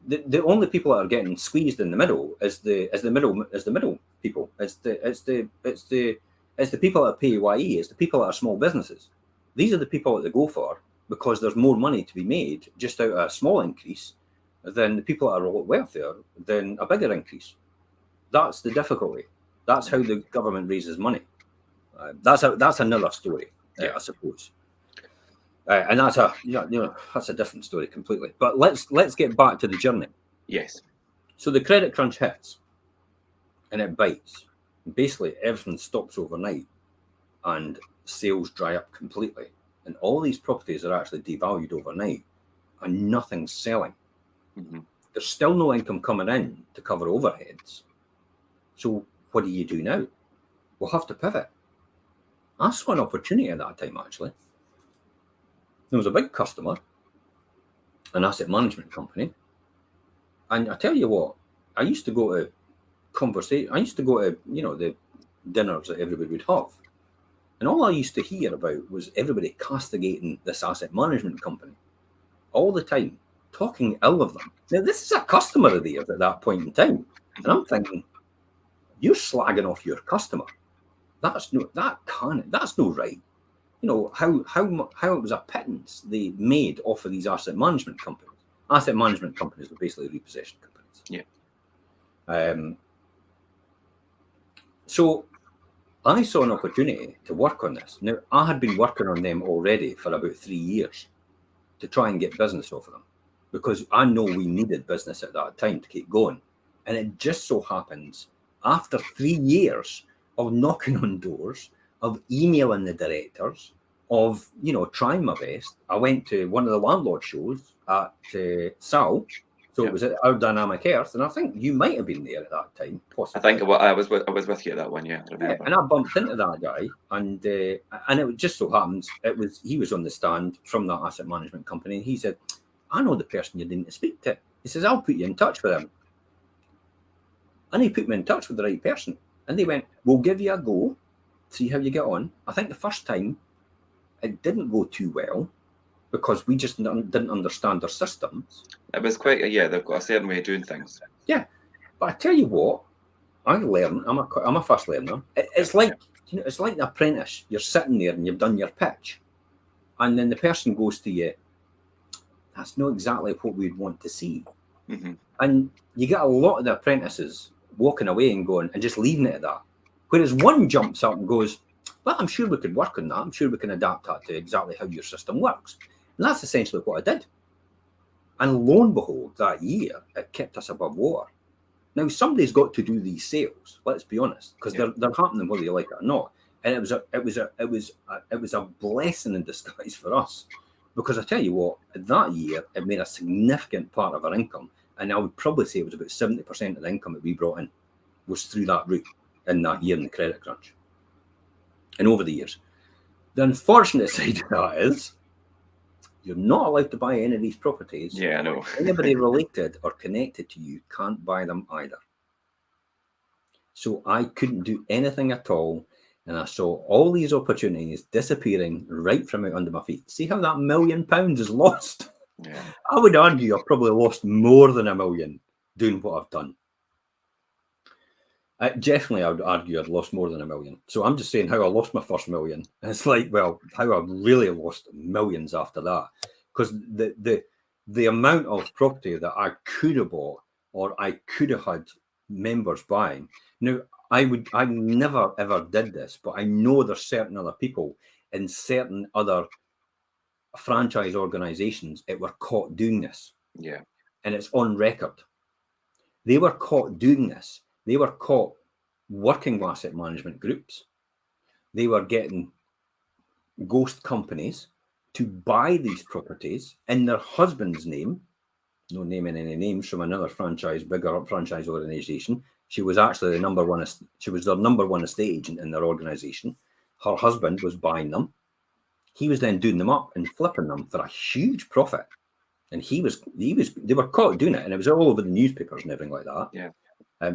the only people that are getting squeezed in the middle is the middle people. It's the people that pay PAYE. It's the people that are small businesses. These are the people that they go for, because there's more money to be made just out of a small increase than the people that are a lot wealthier than a bigger increase. That's the difficulty. That's how the government raises money. That's another story, I suppose. And that's that's a different story completely. But let's get back to the journey. Yes. So the credit crunch hits, and it bites. Basically, everything stops overnight, and sales dry up completely. And all these properties are actually devalued overnight, and nothing's selling. Mm-hmm. There's still no income coming in to cover overheads. So what do you do now? We'll have to pivot. I saw an opportunity at that time, actually. There was a big customer, an asset management company. And I tell you what, I used to go to the dinners that everybody would have. And all I used to hear about was everybody castigating this asset management company all the time, talking ill of them. Now, this is a customer of theirs at that point in time. And I'm thinking, you're slagging off your customer. That's no right. You know, how it was a pittance they made off of these asset management companies. Asset management companies are basically repossession companies. Yeah. So I saw an opportunity to work on this. Now, I had been working on them already for about 3 years to try and get business off of them, because I know we needed business at that time to keep going. And it just so happens, after 3 years of knocking on doors, of emailing the directors, of trying my best, I went to one of the landlord shows at Sal. So It was at Our Dynamic Earth, and I think you might have been there at that time. Possibly. I think I was with you at that one. Yeah, I remember. And I bumped into that guy, and it just so happens he was on the stand from that asset management company, and he said, "I know the person you need to speak to." He says, "I'll put you in touch with him." And he put me in touch with the right person, and they went, "We'll give you a go, see how you get on." I think the first time it didn't go too well, because we just didn't understand their systems. It was quite they've got a certain way of doing things. Yeah, but I tell you what, I learn. I'm a fast learner. It's like it's like an apprentice. You're sitting there and you've done your pitch, and then the person goes to you, "That's not exactly what we'd want to see." Mm-hmm. And you get a lot of the apprentices walking away and going and just leaving it at that. Whereas one jumps up and goes, "Well, I'm sure we could work on that. I'm sure we can adapt that to exactly how your system works." And that's essentially what I did. And lo and behold, that year, it kept us above water. Now, somebody's got to do these sales, let's be honest, because they're happening whether you like it or not. And it was a blessing in disguise for us. Because I tell you what, that year, it made a significant part of our income. And I would probably say it was about 70% of the income that we brought in was through that route in that year in the credit crunch. And over the years. The unfortunate side of that is you're not allowed to buy any of these properties. Yeah, I know. Anybody related or connected to you can't buy them either. So I couldn't do anything at all. And I saw all these opportunities disappearing right from out under my feet. See how that £1 million is lost? Yeah. I would argue I've probably lost more than $1 million doing what I've done. Definitely, I would argue I'd lost more than $1 million. So I'm just saying how I lost my first $1 million. And it's like, well, how I really lost millions after that. Because the amount of property that I could have bought or I could have had members buying. Now, I never ever did this, but I know there's certain other people in certain other franchise organizations that were caught doing this. Yeah. And it's on record. They were caught doing this. They were caught working with asset management groups. They were getting ghost companies to buy these properties in their husband's name, no naming any names, from another bigger franchise organization. She was actually the number one estate agent in their organization. Her husband was buying them. He was then doing them up and flipping them for a huge profit. And they were caught doing it, and it was all over the newspapers and everything like that. Yeah.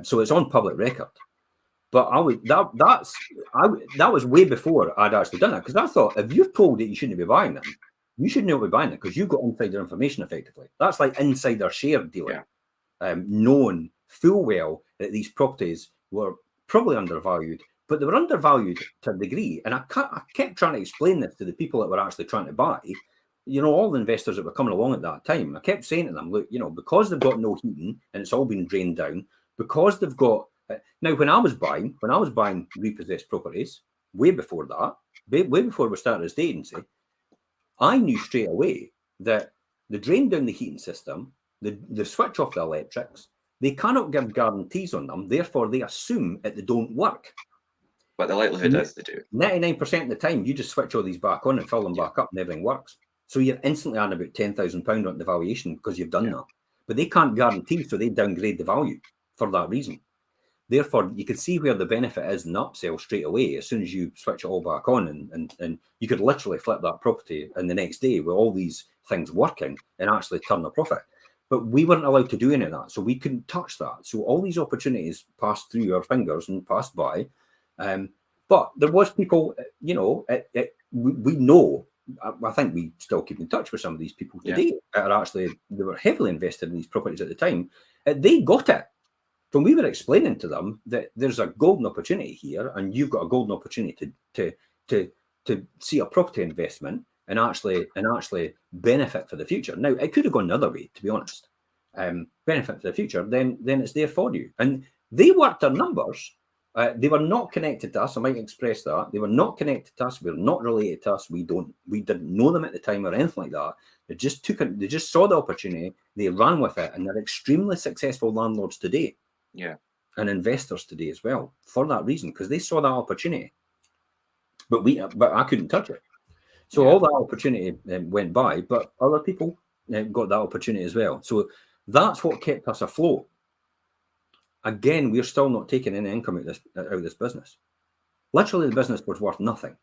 So it's on public record. But that was way before I'd actually done it, because I thought, if you're told that you shouldn't be buying them, you shouldn't be buying them because you've got insider information effectively. That's like insider share dealing, knowing full well that these properties were probably undervalued, but they were undervalued to a degree. And I kept trying to explain this to the people that were actually trying to buy. You know, all the investors that were coming along at that time, I kept saying to them, look, you know, because they've got no heating and it's all been drained down, because they've got now, when I was buying repossessed properties, way before that, way before we started as the agency, I knew straight away that they drain down the heating system, they switch off the electrics, they cannot give guarantees on them, therefore they assume that they don't work. But the likelihood is they do. 99% of the time, you just switch all these back on and fill them back up and everything works. So you're instantly adding about £10,000 on the valuation because you've done that. But they can't guarantee, so they downgrade the value for that reason. Therefore, you can see where the benefit is in upsell straight away as soon as you switch it all back on, and you could literally flip that property in the next day with all these things working and actually turn a profit. But we weren't allowed to do any of that, so we couldn't touch that. So all these opportunities passed through our fingers and passed by. But there was people, you know, we know. I think we still keep in touch with some of these people today that are actually, they were heavily invested in these properties at the time. They got it. When we were explaining to them that there's a golden opportunity here, and you've got a golden opportunity to see a property investment and actually benefit for the future. Now, it could have gone the other way, to be honest. Benefit for the future, then it's there for you. And they worked their numbers. They were not connected to us. I might express that. They were not connected to us. We were not related to us. We didn't know them at the time or anything like that. They just saw the opportunity. They ran with it, and they're extremely successful landlords today. Yeah. And investors today as well, for that reason, because they saw that opportunity. But I couldn't touch it. So all that opportunity went by, but other people got that opportunity as well. So that's what kept us afloat. Again, we're still not taking any income out of this business. Literally, the business was worth nothing.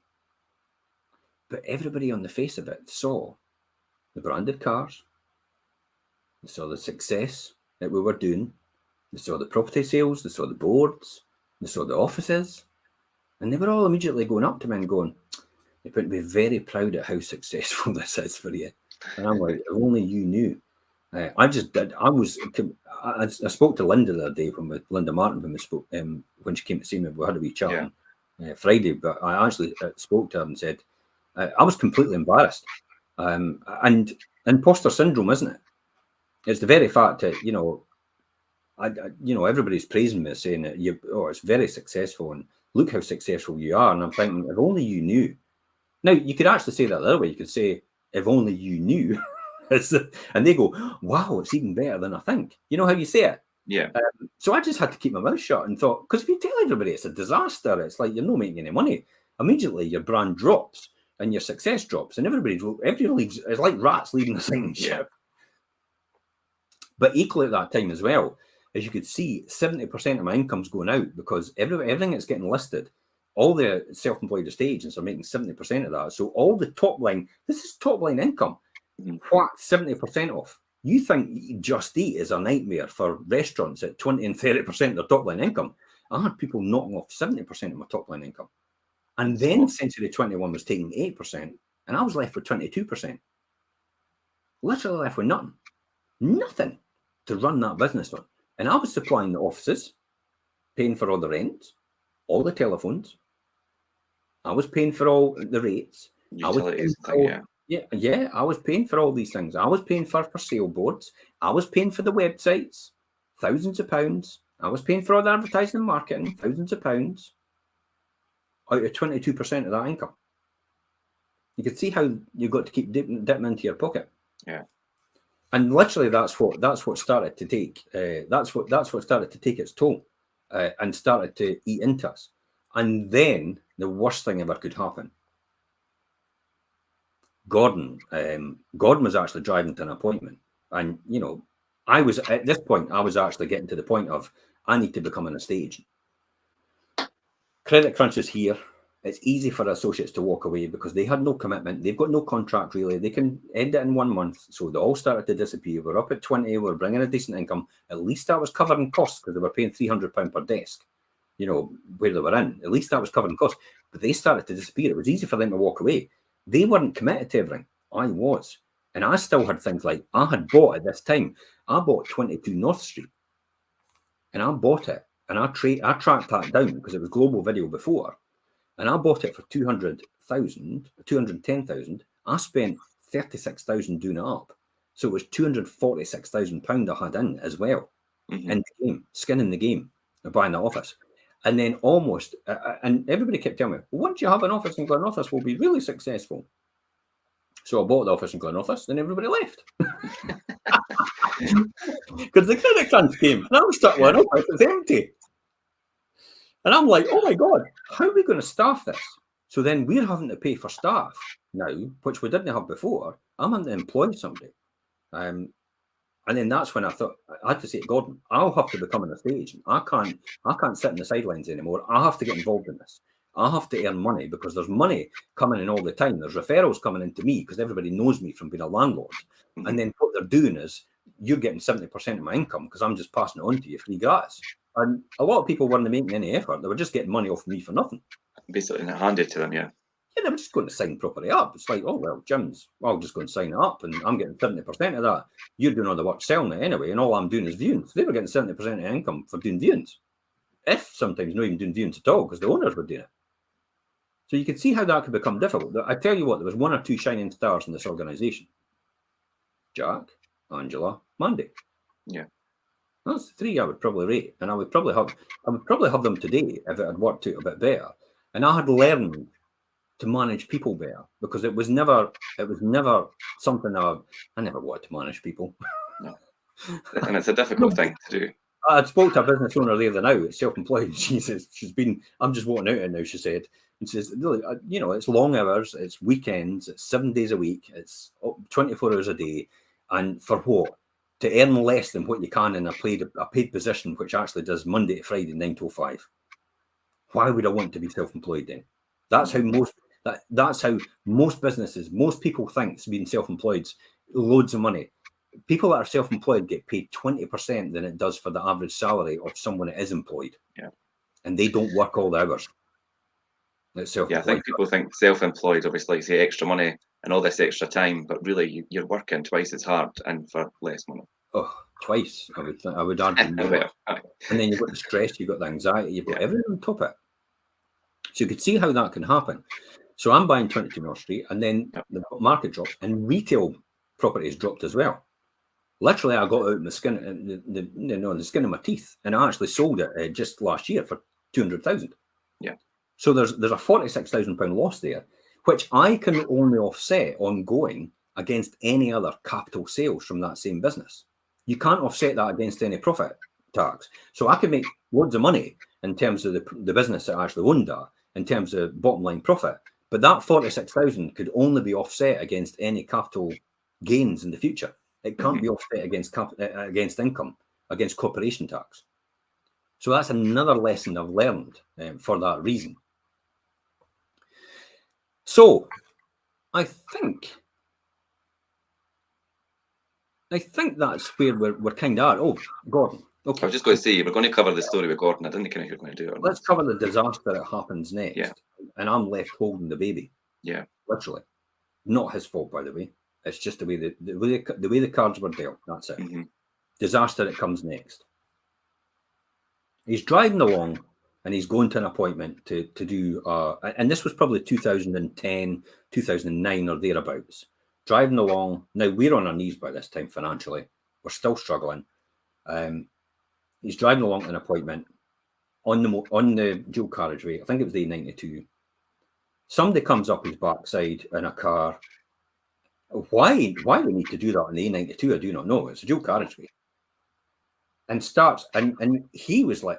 But everybody on the face of it saw the branded cars. They saw the success that we were doing. They saw the property sales, they saw the boards, they saw the offices, and they were all immediately going up to me and going, "You're going to be very proud at how successful this is for you." And I'm like, if only you knew. I just did. I spoke to Linda the other day, Linda Martin, when we spoke, when she came to see me. We had a wee chat on Friday, but I actually spoke to her and said, I was completely embarrassed. And imposter syndrome, isn't it? It's the very fact that, you know, everybody's praising me, saying that it's very successful, and look how successful you are. And I'm thinking, if only you knew. Now, you could actually say that the other way. You could say, if only you knew. And they go, wow, it's even better than I think. You know how you say it? Yeah. So I just had to keep my mouth shut and thought, because if you tell everybody it's a disaster, it's like you're not making any money. Immediately, your brand drops and your success drops, and everybody leaves. It's like rats leaving the sinking ship. But equally at that time as well, as you could see, 70% of my income's going out because everything that's getting listed, all the self-employed estate agents are making 70% of that. So all the top line, this is top line income. What 70% off? You think Just Eat is a nightmare for restaurants at 20 and 30% of their top line income? I had people knocking off 70% of my top line income. And then Century 21 was taking 8%, and I was left with 22%. Literally left with nothing to run that business on. And I was supplying the offices, paying for all the rent, all the telephones. I was paying for all the rates. Utilities and things, yeah. I was paying for all these things. I was paying for sale boards. I was paying for the websites, thousands of pounds. I was paying for all the advertising and marketing, thousands of pounds, out of 22% of that income. You could see how you got to keep dipping into your pocket. Yeah. And literally, that's what started to take. That's what started to take its toll, and started to eat into us. And then the worst thing ever could happen. Gordon was actually driving to an appointment, and I was at this point. I was actually getting to the point of I need to become an estate agent. Credit crunch is here. It's easy for associates to walk away because they had no commitment. They've got no contract really. They can end it in 1 month. So they all started to disappear. We're up at 20. We're bringing a decent income. At least that was covering costs because they were paying £300 per desk, where they were in. At least that was covering costs. But they started to disappear. It was easy for them to walk away. They weren't committed to everything. I was. And I still had things like I had bought at this time. I bought 22 North Street. And I bought it. And I tracked that down because it was Global Video before. And I bought it for 210,000. I spent 36,000 doing it up. So it was £246,000 I had in as well, in the game, skin in the game, buying the office. And then and everybody kept telling me, well, once you have an office in Glenorthas, we'll be really successful. So I bought the office in Glenorthas, then everybody left. Because the credit crunch came, and I was stuck with an office that's empty. And I'm like, oh my God, how are we going to staff this? So then we're having to pay for staff now, which we didn't have before. I'm having to employ somebody. And then that's when I thought, I had to say to Gordon, I'll have to become an estate agent. I can't sit in the sidelines anymore. I have to get involved in this. I have to earn money because there's money coming in all the time. There's referrals coming into me because everybody knows me from being a landlord. And then what they're doing is you're getting 70% of my income because I'm just passing it on to you free gratis. And a lot of people weren't making any effort. They were just getting money off me for nothing. Basically handed to them, yeah. Yeah, they were just going to sign property up. It's like, oh, well, I'll just go and sign it up and I'm getting 70% of that. You're doing all the work selling it anyway, and all I'm doing is viewings. They were getting 70% of income for doing viewings. If sometimes not even doing viewings at all, because the owners were doing it. So you could see how that could become difficult. I tell you what, there was 1 or 2 shining stars in this organisation. Jack, Angela, Mandy. Yeah. That's the 3 I would probably rate, and I would probably have them today if it had worked out a bit better. And I had learned to manage people better because it was never something I never wanted to manage people. No. And it's a difficult thing to do. I spoke to a business owner the other now. It's self-employed. She says I'm just walking out now. She said, and says, it's long hours, it's weekends, it's 7 days a week, it's 24 hours a day, and for what? To earn less than what you can in a paid position, which actually does Monday to Friday 9 to 5. Why would I want to be self-employed then? That's how most businesses, most people think being self-employed loads of money. People that are self-employed get paid 20% than it does for the average salary of someone that is employed. Yeah. And they don't work all the hours. Yeah, I think people think self-employed obviously say extra money and all this extra time, but really you're working twice as hard and for less money. Oh, twice, I would argue more. And then you've got the stress, you've got the anxiety, you've got everything on top of it. So you could see how that can happen. So I'm buying 22 North Street, and then the market drops, and retail properties dropped as well. Literally, I got out in the skin, the skin of my teeth, and I actually sold it just last year for 200,000. Yeah. So there's a £46,000 loss there, which I can only offset ongoing against any other capital sales from that same business. You can't offset that against any profit tax. So I could make loads of money in terms of the business that I actually owned that, in terms of bottom line profit. But that 46,000 could only be offset against any capital gains in the future. It can't be offset against income, against corporation tax. So that's another lesson I've learned for that reason. So I think that's where we're kind of at. Oh, Gordon. Okay. I was just going to say, we're going to cover the story with Gordon. I didn't think you're going to do it. Let's cover the disaster that happens next. Yeah. And I'm left holding the baby. Yeah. Literally. Not his fault, by the way. It's just the way the cards were dealt. That's it. Disaster that comes next. He's driving along and he's going to an appointment to do, and this was probably 2010, 2009 or thereabouts. Driving along. Now, we're on our knees by this time financially. We're still struggling. He's driving along to an appointment on the dual carriageway. I think it was the A92. Somebody comes up his backside in a car. Why we need to do that on the A92, I do not know. It's a dual carriageway. And starts, and he was like,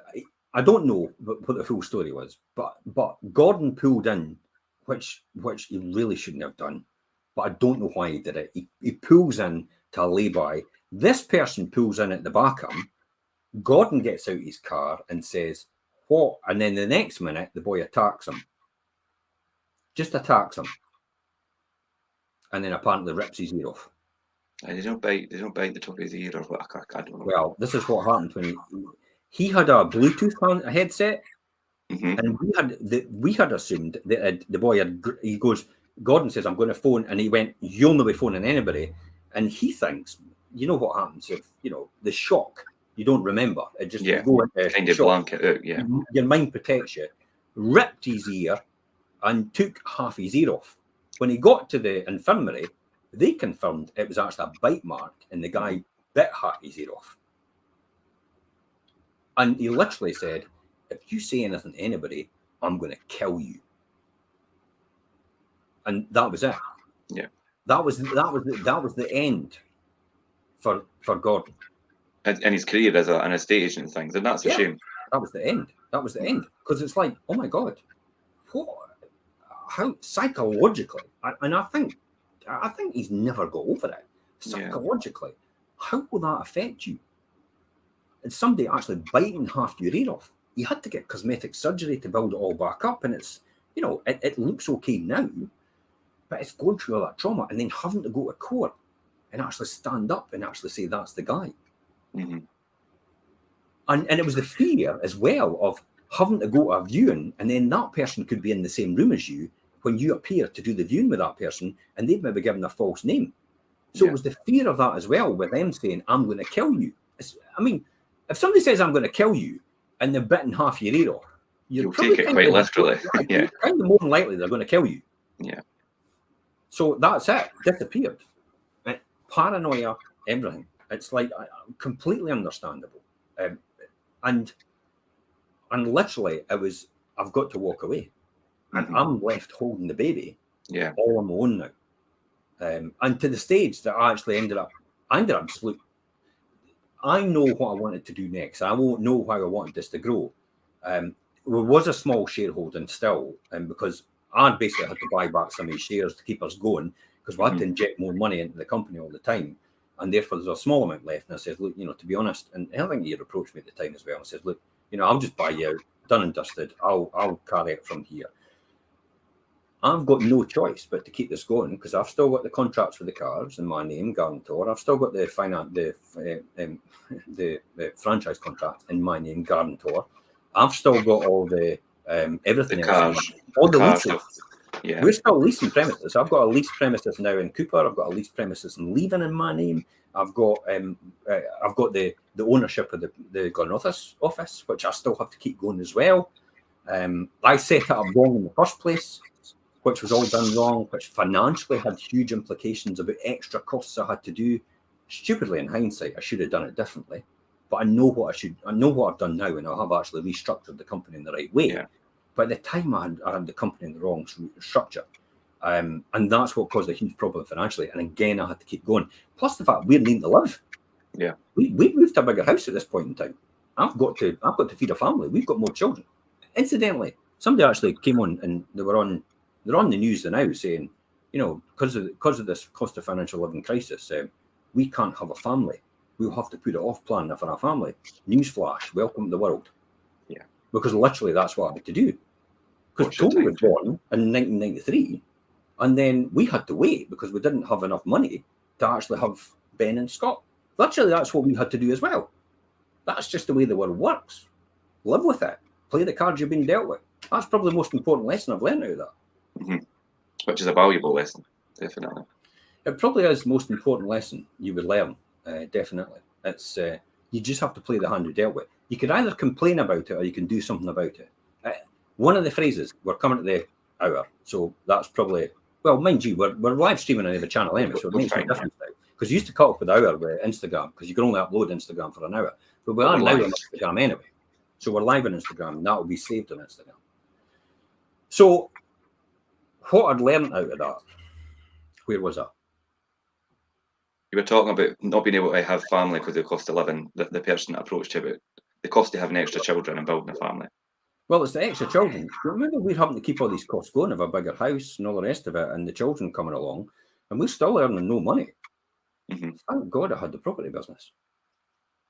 I don't know what the full story was, but Gordon pulled in, which he really shouldn't have done. But I don't know why he did it. He pulls in to a lay-by. This person pulls in at the back of him. Gordon gets out his car and says, "What?" And then the next minute, the boy attacks him. Just attacks him. And then apparently rips his ear off. They don't bite the top of his ear or what? I don't know. Well, this is what happened when he had a Bluetooth headset, and we had assumed that the boy had. He goes. Gordon says, "I'm going to phone," and he went, "You'll not be phoning anybody." And he thinks, you know what happens if the shock. You don't remember. It just you go into kind of blanket out. Yeah, your mind protects you. Ripped his ear and took half his ear off. When he got to the infirmary, they confirmed it was actually a bite mark, and the guy bit half his ear off. And he literally said, "If you say anything to anybody, I'm going to kill you." And that was it. Yeah, that was the end for Gordon and his career as an estate agent and things, and that's a shame. That was the end. That was the end, because it's like, oh my God, what? How psychologically? And I think he's never got over it. Psychologically, how will that affect you? And somebody actually biting half your ear off. You had to get cosmetic surgery to build it all back up, and it's it looks okay now, but it's going through all that trauma and then having to go to court and actually stand up and actually say that's the guy. Mm-hmm. And it was the fear as well of having to go to a viewing, and then that person could be in the same room as you when you appear to do the viewing with that person, and they've maybe given a false name. So it was the fear of that as well, with them saying, "I'm going to kill you." If somebody says, "I'm going to kill you," and they're bitten half your ear off, you'll take it quite literally. Yeah, kind of more than likely they're going to kill you. Yeah. So that's it. Disappeared. Paranoia, everything. It's like completely understandable. And literally, it was, I've got to walk away, and I'm left holding the baby, all on my own now. And to the stage that I actually ended up just look. I know what I wanted to do next. I won't know how I wanted this to grow. There was a small shareholding still, because I basically had to buy back some of his shares to keep us going, because we had to inject more money into the company all the time. And therefore, there's a small amount left. And I said, "Look, to be honest," and I think he had approached me at the time as well, and says, "Look, I'll just buy you out, done and dusted. I'll carry it from here. I've got no choice but to keep this going, because I've still got the contracts for the cars in my name, guarantor. I've still got the franchise contract in my name, guarantor. I've still got all the everything else, all the leases. Yeah. We're still leasing premises. I've got a leased premises now in Cooper. I've got a leased premises in Leven in my name. I've got the ownership of the Glenrothes office, which I still have to keep going as well. I set it up wrong in the first place, which was all done wrong, which financially had huge implications about extra costs I had to do. Stupidly, in hindsight, I should have done it differently. But I know what I've done now, and I have actually restructured the company in the right way. Yeah. But at the time, I had the company in the wrong structure. And that's what caused a huge problem financially. And again, I had to keep going. Plus the fact we're needing to live. Yeah. We moved to a bigger house at this point in time. I've got to feed a family. We've got more children. Incidentally, somebody actually came on, and they're on the news now saying, because of this cost of financial living crisis, we can't have a family. We'll have to put it off plan for our family. Newsflash, welcome to the world. Yeah. Because literally that's what I had to do. Because Toby was born in 1993, and then we had to wait because we didn't have enough money to actually have Ben and Scott. Literally, that's what we had to do as well. That's just the way the world works. Live with it. Play the cards you've been dealt with. That's probably the most important lesson I've learned out of that. Mm-hmm. Which is a valuable lesson, definitely. It probably is the most important lesson you would learn, definitely. It's you just have to play the hand you're dealt with. You could either complain about it or you can do something about it. One of the phrases, we're coming to the hour, so that's probably, well, mind you, we're live streaming on every channel anyway, so it makes no difference now. Because you used to cut off with the hour with Instagram, because you can only upload Instagram for an hour. But we are now on Instagram anyway. So we're live on Instagram, and that will be saved on Instagram. So what I'd learned out of that, where was that? You were talking about not being able to have family because of the cost of living. The person that approached you about the cost of having extra children and building a family. Well, it's the extra children. Remember, we're having to keep all these costs going of a bigger house and all the rest of it, and the children coming along, and we're still earning no money. Thank God I had the property business,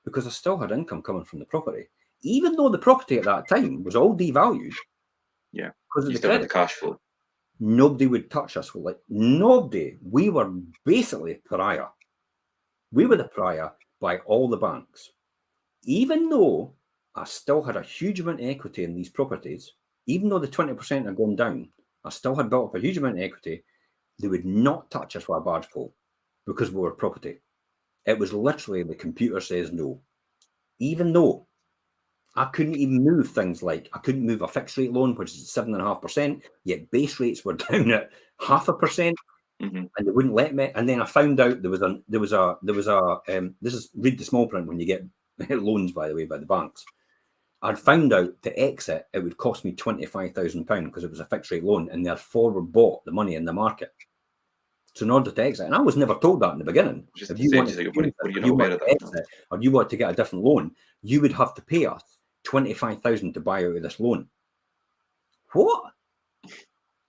because I still had income coming from the property, even though the property at that time was all devalued. Yeah, because of you still had the cash flow. Nobody would touch us. Like nobody. We were basically pariah. We were the pariah by all the banks, even though I still had a huge amount of equity in these properties. Even though the 20% had gone down, I still had built up a huge amount of equity. They would not touch us with a barge pole because we were property. It was literally the computer says no. Even though I couldn't even move things like, I couldn't move a fixed rate loan, which is 7.5%, yet base rates were down at 0.5%, and they wouldn't let me. And then I found out read the small print when you get loans, by the way, by the banks. I'd found out to exit, it would cost me £25,000 because it was a fixed rate loan, and therefore we bought the money in the market. So in order to exit, and I was never told that in the beginning, if you want to exit or you want to get a different loan, you would have to pay us £25,000 to buy out of this loan. What?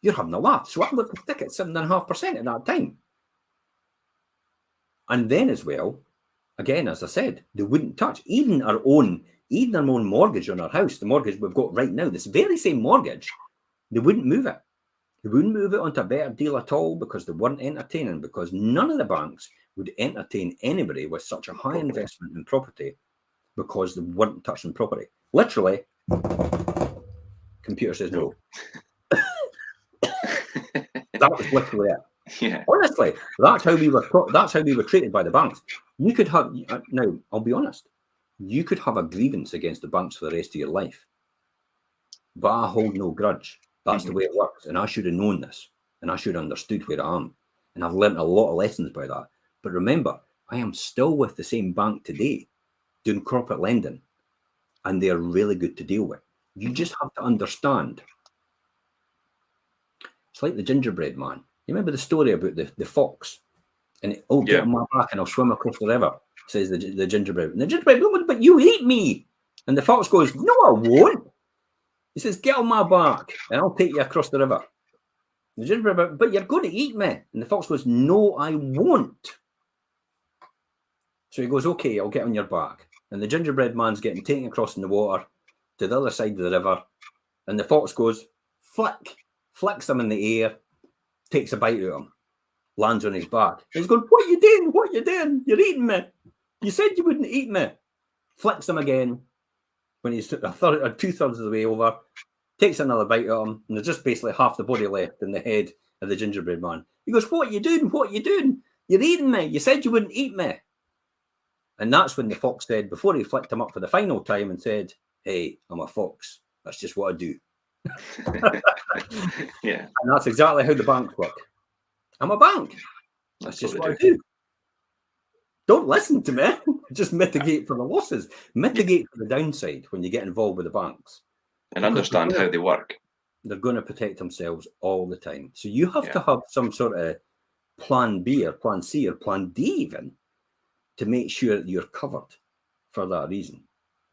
You're having a laugh. So I looked at the ticket 7.5% at that time. And then as well, again, as I said, they wouldn't touch even our own mortgage on our house, the mortgage we've got right now, this very same mortgage, they wouldn't move it. They wouldn't move it onto a better deal at all because they weren't entertaining, because none of the banks would entertain anybody with such a high investment in property because they weren't touching property. Literally, computer says no. That was literally it. Yeah. Honestly, that's how we were treated by the banks. You could have, now I'll be honest, you could have a grievance against the banks for the rest of your life, but I hold no grudge. That's the way it works, and I should have known this, and I should have understood where I am, and I've learned a lot of lessons by that. But remember, I am still with the same bank today, doing corporate lending, and they're really good to deal with. You just have to understand. It's like the gingerbread man. You remember the story about the fox? And get on my back and I'll swim across the river, says the gingerbread. And the gingerbread woman, but you eat me. And the fox goes, no, I won't. He says, get on my back and I'll take you across the river. The gingerbread, but you're going to eat me. And the fox goes, no, I won't. So he goes, okay, I'll get on your back. And the gingerbread man's getting taken across in the water to the other side of the river. And the fox goes, flicks him in the air, takes a bite out of him, lands on his back. And he's going, what are you doing? What are you doing? You're eating me. You said you wouldn't eat me. Flicks him again when he's 2/3 of the way over, takes another bite out of him, and there's just basically half the body left in the head of the gingerbread man. He goes, what are you doing? What are you doing? You're eating me. You said you wouldn't eat me. And that's when the fox said, before he flicked him up for the final time and said, hey, I'm a fox. That's just what I do. Yeah. And that's exactly how the banks work. I'm a bank. That's just what I do. Don't listen to me. Just mitigate for the losses. Mitigate for the downside when you get involved with the banks. And understand how they work. They're going to protect themselves all the time. So you have to have some sort of plan B or plan C or plan D even to make sure that you're covered for that reason.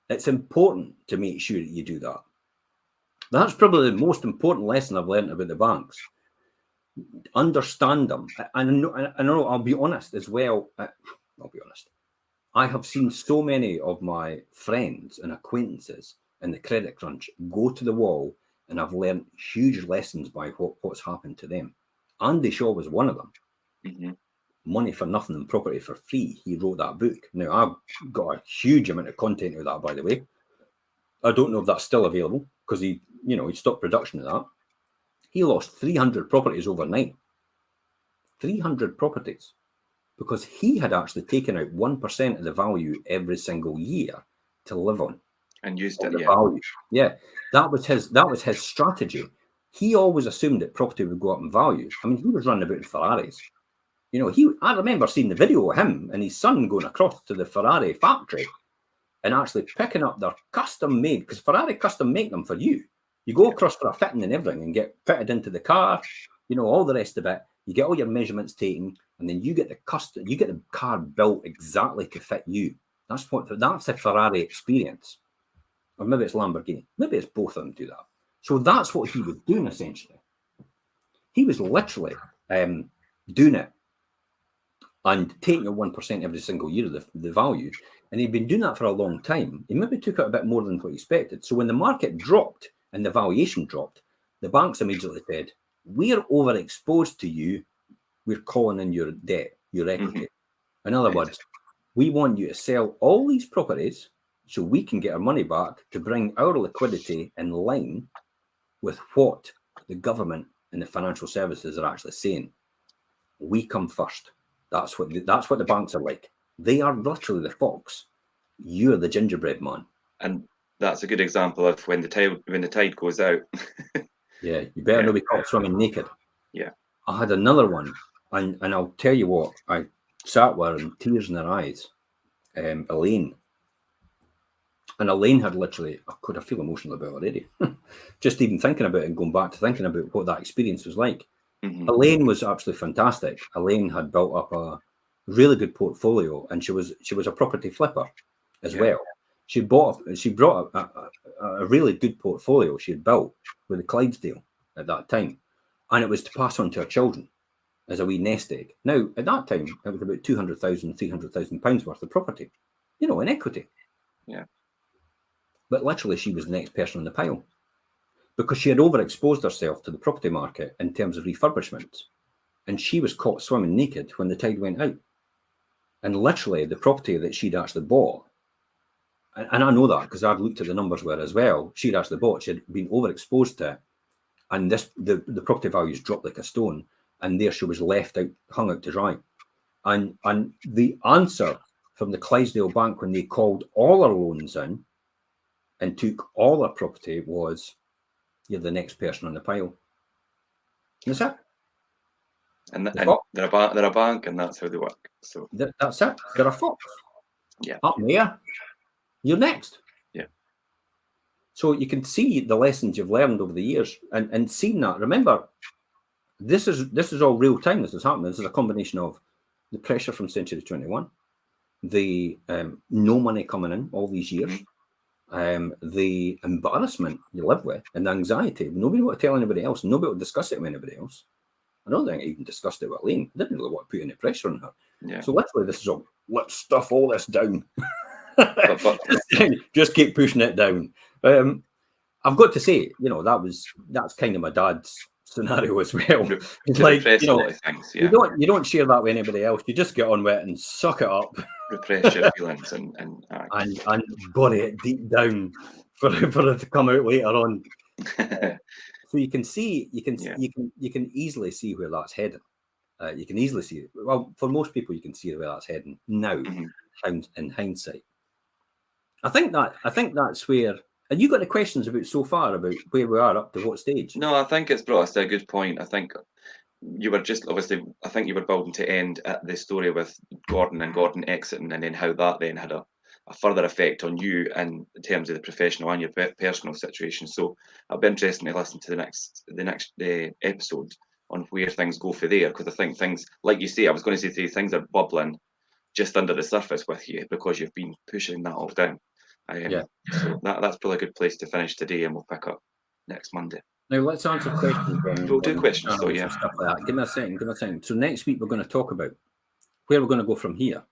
It's important to make sure that you do that. That's probably the most important lesson I've learned about the banks. Understand them. I know, I'll be honest as well. I'll be honest. I have seen so many of my friends and acquaintances in the credit crunch go to the wall, and I've learned huge lessons by what's happened to them. Andy Shaw was one of them. Mm-hmm. Money for Nothing and Property for Free. He wrote that book. Now, I've got a huge amount of content of that, by the way. I don't know if that's still available because he stopped production of that. He lost 300 properties overnight. 300 properties. Because he had actually taken out 1% of the value every single year to live on. and used of it. the value. Yeah, that was his strategy. He always assumed that property would go up in value. I mean, he was running about in Ferraris. You know, I remember seeing the video of him and his son going across to the Ferrari factory and actually picking up their custom made, because Ferrari custom make them for you. You go across for a fitting and everything and get fitted into the car, you know, all the rest of it. You get all your measurements taken, and then you get the car built exactly to fit you. That's the Ferrari experience. Or maybe it's Lamborghini. Maybe it's both of them do that. So that's what he was doing essentially. He was literally doing it and taking a 1% every single year of the value. And he'd been doing that for a long time. He maybe took out a bit more than what he expected. So when the market dropped and the valuation dropped, the banks immediately said, we're overexposed to you. We're calling in your debt, your equity. In other words, we want you to sell all these properties so we can get our money back to bring our liquidity in line with what the government and the financial services are actually saying. We come first. That's what the banks are like. They are literally the fox. You're the gingerbread man. And that's a good example of when the tide goes out. Yeah, you better not be caught swimming naked. Yeah. I had another one, and I'll tell you what, I sat with her, tears in her eyes. Elaine. And Elaine had literally, I feel emotional about it already. Just even thinking about it and going back to thinking about what that experience was like. Elaine was absolutely fantastic. Elaine had built up a really good portfolio, and she was a property flipper as well. She brought a really good portfolio she had built with the Clydesdale at that time, and it was to pass on to her children as a wee nest egg. Now, at that time, it was about £200,000, £300,000 worth of property, you know, in equity. Yeah. But literally, she was the next person on the pile because she had overexposed herself to the property market in terms of refurbishments. And she was caught swimming naked when the tide went out. And literally, the property that she'd actually bought, and I know that because I'd looked at the numbers with her as well, she'd actually bought, she had been overexposed to it. And the property values dropped like a stone. And there she was left out, hung out to dry. And the answer from the Clydesdale Bank when they called all her loans in and took all her property was, you're the next person on the pile. And that's it. And they're a bank, and that's how they work. So that's it. They're a fox. Yeah. Up there, you're next. Yeah. So you can see the lessons you've learned over the years, and seeing that. Remember, this is all real time. This is happening. This is a combination of the pressure from Century 21, the no money coming in all these years, the embarrassment you live with, and the anxiety. Nobody want to tell anybody else. Nobody will discuss it with anybody else. I don't think I even discussed it with Elaine. I didn't really want to put any pressure on her. Yeah. So literally, this is all, let's stuff all this down. Just keep pushing it down. I've got to say, you know, that's kind of my dad's scenario as well. It's like, you know, things, you don't share that with anybody else. You just get on with it and suck it up. Repress your feelings and bury it deep down for it to come out later on. So you can see, you can easily see where that's heading. You can easily see it. Well, for most people, you can see where that's heading now. In hindsight, I think that's where. And you got any questions about so far about where we are up to what stage? No, I think it's brought us to a good point. I think you were just obviously. I think you were building to end at the story with Gordon exiting, and then how that then had a further effect on you in terms of the professional and your personal situation. So I'll be interested to listen to the next episode on where things go for there, because I think things, like you say, I was going to say things are bubbling just under the surface with you because you've been pushing that all down. So that's probably a good place to finish today, and we'll pick up next Monday. Now let's answer questions. We'll do questions. So yeah, stuff like that. Give me a second. So next week we're going to talk about where we're going to go from here.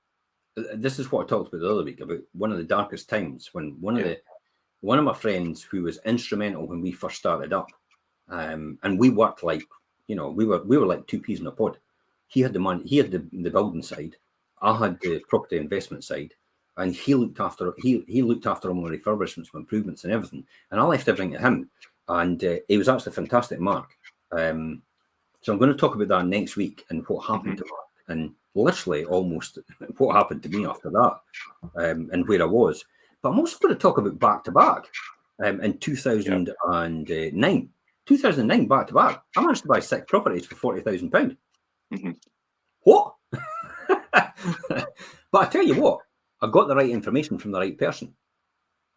This is what I talked about the other week about one of the darkest times when one of my friends who was instrumental when we first started up, and we worked like, you know, we were like two peas in a pod. He had the money, he had the building side, I had the property investment side, and he looked after all the refurbishments, improvements, and everything. And I left everything to him, and he was actually fantastic, Mark. So I'm going to talk about that next week and what happened to Mark, and literally almost what happened to me after that, and where I was. But I'm also going to talk about back-to-back in 2009. 2009, back-to-back. I managed to buy 6 properties for £40,000. Mm-hmm. What? But I tell you what, I got the right information from the right person.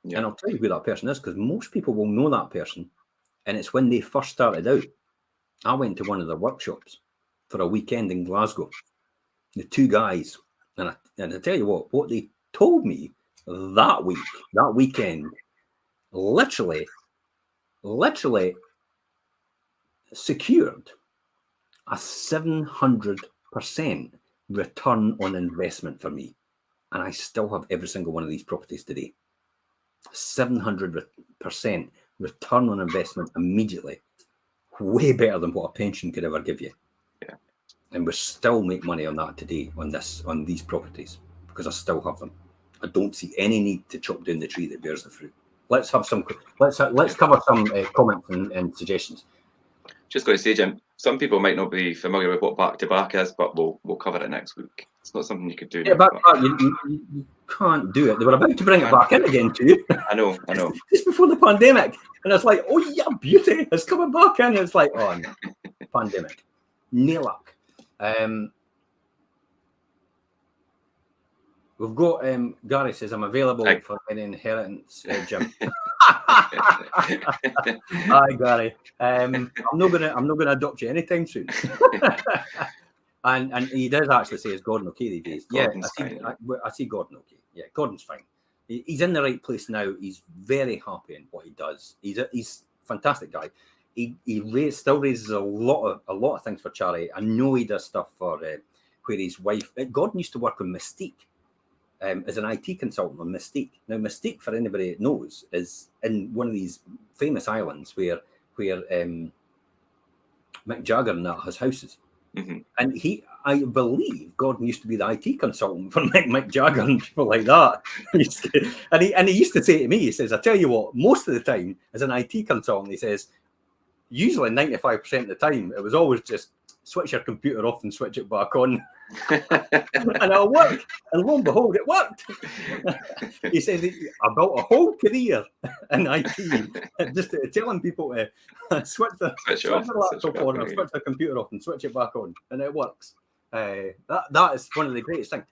Yeah. And I'll tell you who that person is, because most people will know that person. And it's when they first started out. I went to one of their workshops for a weekend in Glasgow. The 2 guys, and I tell you what they told me that weekend, literally secured a 700% return on investment for me. And I still have every single one of these properties today. 700% return on investment immediately. Way better than what a pension could ever give you. Yeah. And we still make money on that today on these properties because I still have them. I don't see any need to chop down the tree that bears the fruit. Let's cover some comments and suggestions. Just going to say, Jim, some people might not be familiar with what back-to-back is, but we'll cover it next week. It's not something you could do. Yeah, you can't do it. They were about to bring it back in again too. I know. Just before the pandemic. And it's like, oh yeah, beauty, it's coming back in. It's like, oh no, pandemic. No luck. We've got Gary says I'm available for any inheritance, Jim. Hi Gary. I'm not gonna adopt you anytime soon. and he does actually say, is Gordon okay these days? Gordon's I see Gordon okay. Yeah, Gordon's fine. He's in the right place now. He's very happy in what he does. He's a fantastic guy. He still raises a lot of things for charity. I know he does stuff for where his wife. Gordon used to work on Mystique as an IT consultant on Mystique. Now Mystique, for anybody that knows, is in one of these famous islands where Mick Jagger and that has houses. Mm-hmm. And I believe Gordon used to be the IT consultant for Mick Jagger and people like that. And he used to say to me, he says, I tell you what, most of the time as an IT consultant, he says, usually 95% of the time, it was always just switch your computer off and switch it back on. And it'll work. And lo and behold, it worked. He says, I built a whole career in IT, just telling people to switch their laptop on or switch their computer off and switch it back on. And it works. That is one of the greatest things.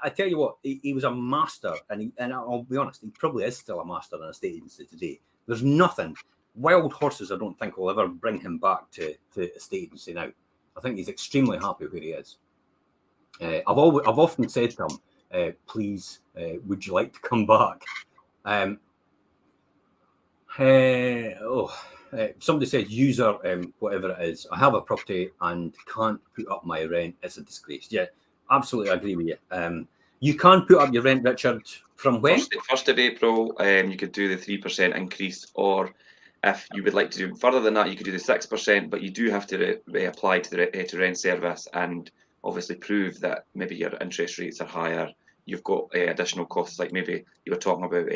I tell you what, he was a master, and I'll be honest, he probably is still a master in a estate agency today. There's nothing. Wild horses, I don't think, will ever bring him back to estate agency now. I think he's extremely happy where he is. I've often said to him, please, would you like to come back? Somebody said, user, whatever it is, I have a property and can't put up my rent. It's a disgrace. Yeah, absolutely agree with you. You can put up your rent, Richard, from when? 1st of April, you could do the 3% increase, or if you would like to do further than that, you could do the 6%, but you do have to apply to the rent service and obviously prove that maybe your interest rates are higher. You've got additional costs, like maybe you were talking about,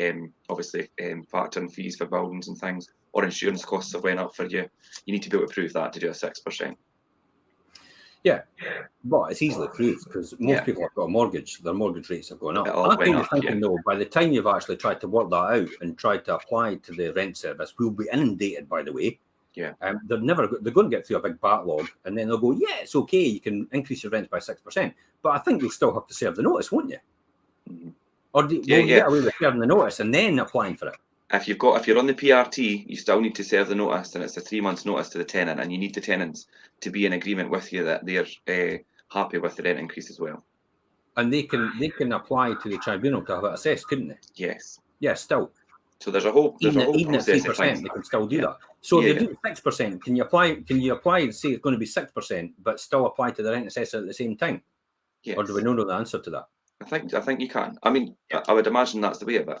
obviously factoring fees for buildings and things, or insurance costs have went up for you. You need to be able to prove that to do a 6%. Yeah, but it's easily proved because most people have got a mortgage. Their mortgage rates have gone up. I'm thinking, though, by the time you've actually tried to work that out and tried to apply to the rent service, we'll be inundated, by the way. Yeah. They're going to get through a big backlog, and then they'll go, yeah, it's okay, you can increase your rent by 6%. But I think you'll still have to serve the notice, won't you? Mm-hmm. Or you get away with serving the notice and then applying for it? If you're on the PRT, you still need to serve the notice, and it's a 3 months notice to the tenant, and you need the tenants to be in agreement with you that they're happy with the rent increase as well. And they can apply to the tribunal to have it assessed, couldn't they? Yes. Yeah, still. So there's a whole even process. At 3%, they can still do that. So they do 6%. Can you apply and say it's going to be 6%, but still apply to the rent assessor at the same time? Yes. Or do we know the answer to that? I think you can. I mean, I would imagine that's the way of it.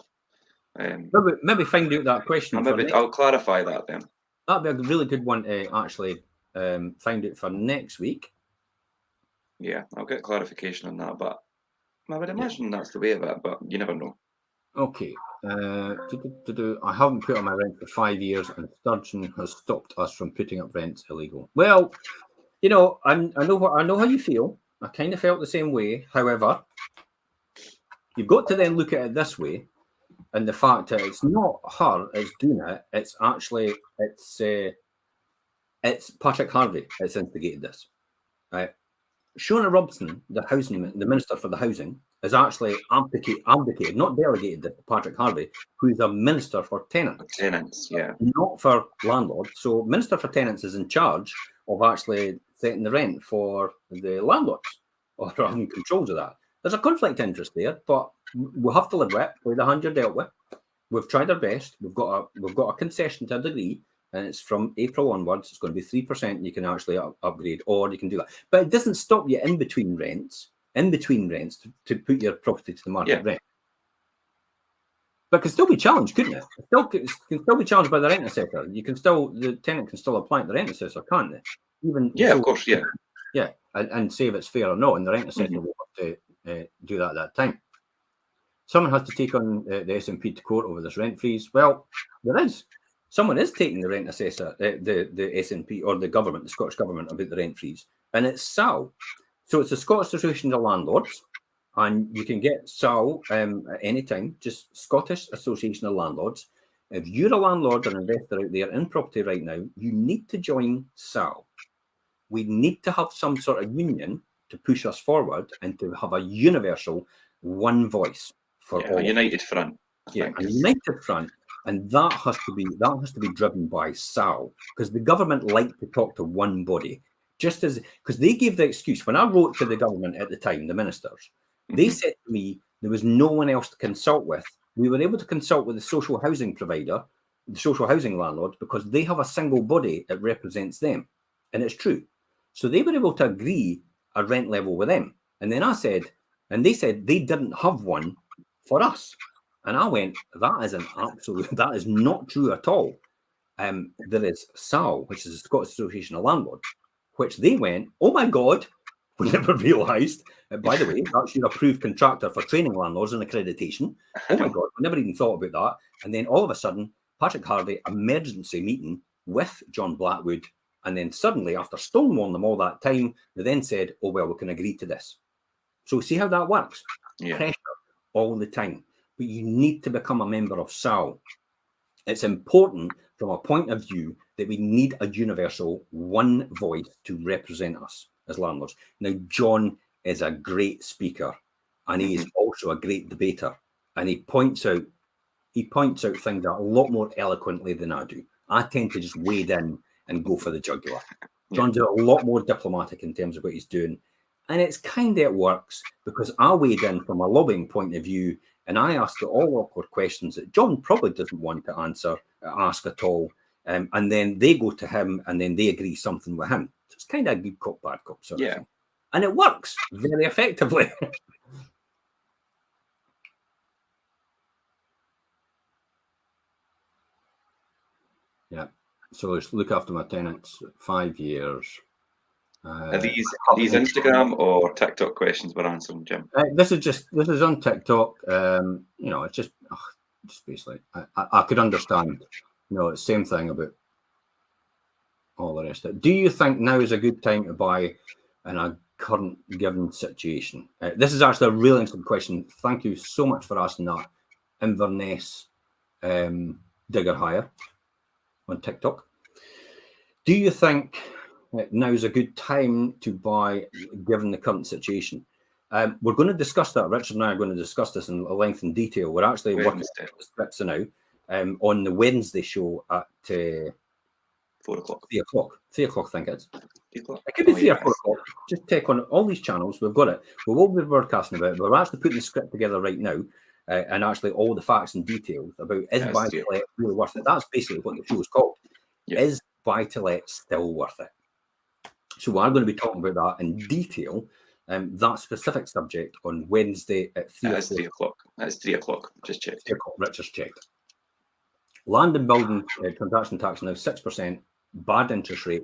Maybe find out that question. I'll clarify that then. That'd be a really good one to actually find out for next week. Yeah, I'll get clarification on that, but I would imagine that's the way of it, but you never know. Okay. I haven't put on my rent for 5 years, and Sturgeon has stopped us from putting up rents illegal. Well, I know how you feel. I kind of felt the same way. However, you've got to then look at it this way. and the fact that it's not her that's doing it, it's actually it's Patrick Harvey that's instigated this. Right? Shona Robson, the Minister for the Housing, has actually abdicated, not delegated it to Patrick Harvey, who is a Minister for Tenants. Tenants, yeah. Not for landlords. So Minister for Tenants is in charge of actually setting the rent for the landlords or having controls of that. There's a conflict of interest there, but we'll have to live with it. With the hand you're dealt with. We've tried our best. We've got a concession to a degree, and it's from April onwards. It's going to be 3%. You can actually upgrade, or you can do that. But it doesn't stop you in between rents to put your property to the market rent. But it can still be challenged, couldn't it? It can still be challenged by the rent assessor. The tenant can still apply to the rent assessor, can't they? Of course, yeah. Yeah, and say if it's fair or not, and the rent assessor will have to do that at that time. Someone has to take on the SNP to court over this rent freeze. Well, there is. Someone is taking the rent assessor, the SNP or the government, the Scottish Government, about the rent freeze, and it's SAL. So it's the Scottish Association of Landlords, and you can get SAL at any time, just Scottish Association of Landlords. If you're a landlord or investor out there in property right now, you need to join SAL. We need to have some sort of union to push us forward and to have a universal one voice for all. A united front. A united front, and that has to be driven by SAL, because the government like to talk to one body. Because they gave the excuse when I wrote to the government at the time, the ministers, they said to me there was no one else to consult with. We were able to consult with the social housing provider, the social housing landlords, because they have a single body that represents them, and it's true. So they were able to agree a rent level with them. And then they said they didn't have one for us. And I went, that is not true at all. There is SAL, which is the Scottish Association of Landlords, which they went, oh my God, we never realised. By the way, that's your approved contractor for training landlords and accreditation. Oh my God, we never even thought about that. And then all of a sudden, Patrick Harvey, emergency meeting with John Blackwood. And then suddenly, after stonewalling them all that time, they then said, oh, well, we can agree to this. So see how that works? Yeah. Pressure all the time. But you need to become a member of SAL. It's important from a point of view that we need a universal one voice to represent us as landlords. Now, John is a great speaker, and he is also a great debater. And he points out things a lot more eloquently than I do. I tend to just wade in and go for the jugular. John's a lot more diplomatic in terms of what he's doing. And it's kind of, it works, because I wade in from a lobbying point of view, and I ask the all awkward questions that John probably doesn't want to ask at all. And then they go to him, and then they agree something with him. So it's kind of a good cop, bad cop sort of thing. And it works very effectively. Yeah. So let's look after my tenants 5 years. Are these Instagram or TikTok questions we're answering, Jim? This is on TikTok. It's just basically, I could understand, the same thing about all the rest of it. Do you think now is a good time to buy in a current given situation? This is actually a really interesting question. Thank you so much for asking that, Inverness Digger Hire on TikTok. Do you think now is a good time to buy given the current situation? We're going to discuss that. Richard and I are going to discuss this in length and detail. We're actually working on the scripts now on the Wednesday show at 4 o'clock. 3 o'clock. 3 o'clock, I think it's. It could be 3 or 4 o'clock. Just take on all these channels. We've got it. We will be broadcasting about it. We're actually putting the script together right now, and actually all the facts and details about is buy-to-let really worth it. That's basically what the show is called. Yeah. Is buy-to-let still worth it? So we are going to be talking about that in detail, that specific subject on Wednesday at 3 o'clock. 3 o'clock. That's 3 o'clock. Just checked. 3 o'clock. Richard's checked. Land and building transaction tax now 6%. Bad interest rate.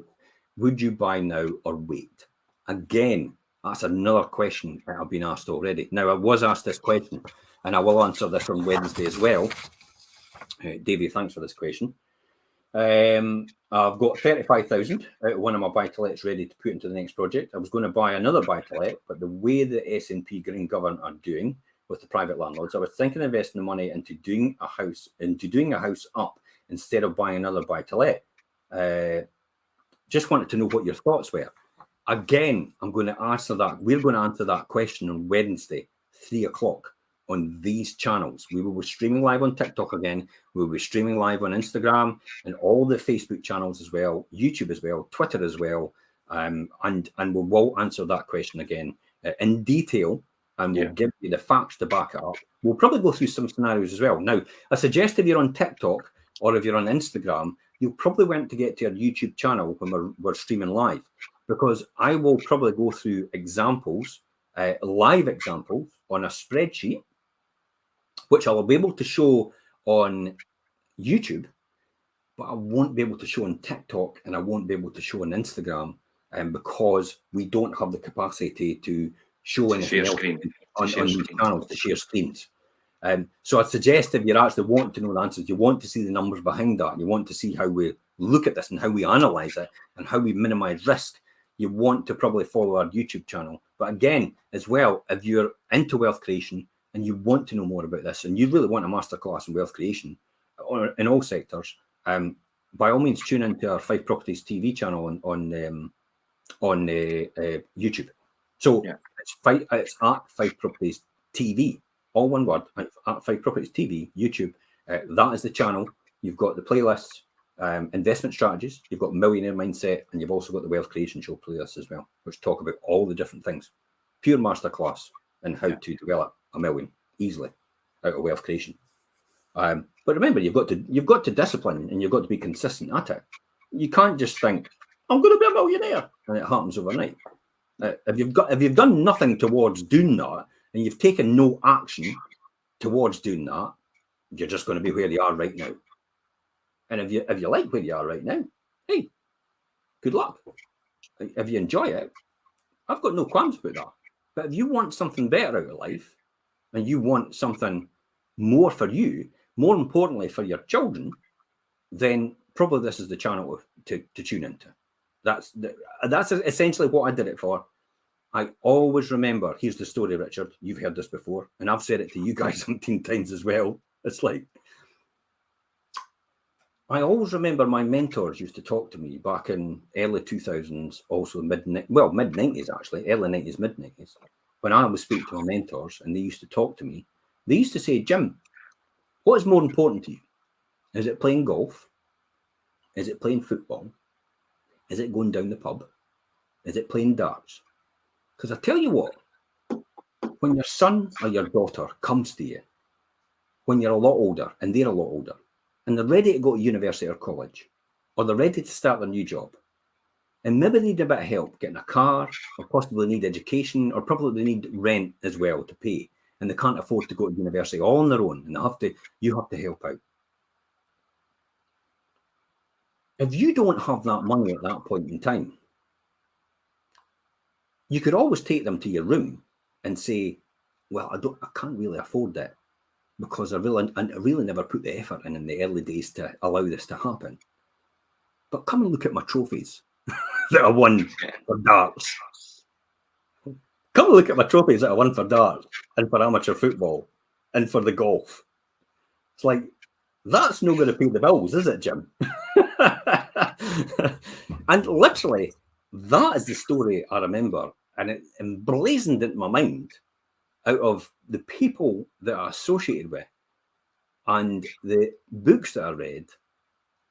Would you buy now or wait? Again, that's another question that I've been asked already. Now, I was asked this question, and I will answer this on Wednesday as well. Davey, thanks for this question. I've got 35,000 out of one of my buy-to-lets ready to put into the next project. I was going to buy another buy-to-let, but the way the SNP Green Government are doing with the private landlords. I was thinking of investing the money into doing a house up instead of buying another buy-to-let. Just wanted to know what your thoughts were. Again, I'm going to answer that. We're going to answer that question on Wednesday, 3 o'clock on these channels. We will be streaming live on TikTok again. We'll be streaming live on Instagram and all the Facebook channels as well, YouTube as well, Twitter as well. And we will answer that question again in detail, and we'll give you the facts to back it up. We'll probably go through some scenarios as well. Now, I suggest if you're on TikTok or if you're on Instagram, you'll probably want to get to our YouTube channel when we're streaming live, because I will probably go through examples, live examples on a spreadsheet, which I'll be able to show on YouTube, but I won't be able to show on TikTok and I won't be able to show on Instagram, because we don't have the capacity to show anything else on these channels, to share screens. So I'd suggest if you're actually wanting to know the answers, you want to see the numbers behind that, you want to see how we look at this and how we analyze it and how we minimize risk, you want to probably follow our YouTube channel. But again, as well, if you're into wealth creation and you want to know more about this and you really want a masterclass in wealth creation in all sectors, by all means, tune into our 5 Properties TV channel on YouTube. So it's at 5 Properties TV, all one word, at 5 Properties TV, YouTube. That is the channel. You've got the playlists, investment strategies, you've got Millionaire Mindset, and you've also got the Wealth Creation Show playlists as well, which talk about all the different things. Pure masterclass in how to develop $1 million easily out of wealth creation. But remember, you've got to discipline and you've got to be consistent at it. You can't just think, I'm going to be a millionaire, and it happens overnight. If you've done nothing towards doing that, and you've taken no action towards doing that, you're just going to be where you are right now. And if you like where you are right now, hey, good luck. If you enjoy it, I've got no qualms about that. But if you want something better out of life, and you want something more for you, more importantly for your children, then probably this is the channel to tune into. That's essentially what I did it for. I always remember, here's the story, Richard, you've heard this before, and I've said it to you guys 17 times as well. It's like, I always remember my mentors used to talk to me back in early 2000s, also mid-90s actually, early 90s, mid-90s. When I would speak to my mentors and they used to talk to me, they used to say, Jim, what is more important to you? Is it playing golf? Is it playing football? Is it going down the pub? Is it playing darts? Because I tell you what, when your son or your daughter comes to you, when you're a lot older and they're a lot older, and they're ready to go to university or college, or they're ready to start their new job, and maybe they need a bit of help getting a car, or possibly need education, or probably they need rent as well to pay, and they can't afford to go to university all on their own, and you have to help out. If you don't have that money at that point in time, you could always take them to your room and say, well, I can't really afford that because I really never put the effort in the early days to allow this to happen. But come and look at my trophies that I won for darts. Come and look at my trophies that I won for darts and for amateur football and for the golf. It's like, that's not going to pay the bills, is it, Jim? And literally, that is the story I remember. And it emblazoned into my mind out of the people that I associated with and the books that I read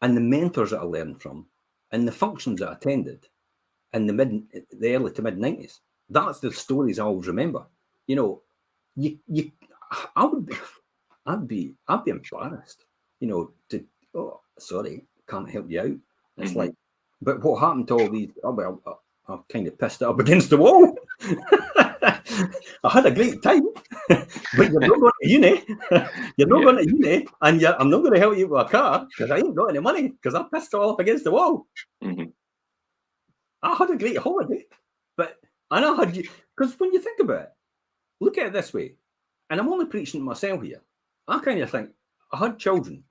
and the mentors that I learned from and the functions that I attended in the early to mid-90s. That's the stories I always remember. You know, I'd be embarrassed, you know, to, oh, sorry, can't help you out. It's like, but what happened to all these? Oh, well, I'm kind of pissed up against the wall. I had a great time, but you're not going to uni. You're not going to uni, and I'm not going to help you with a car because I ain't got any money because I pissed it all up against the wall. I had a great holiday, and I had you because when you think about it, look at it this way, and I'm only preaching to myself here. I kind of think I had children.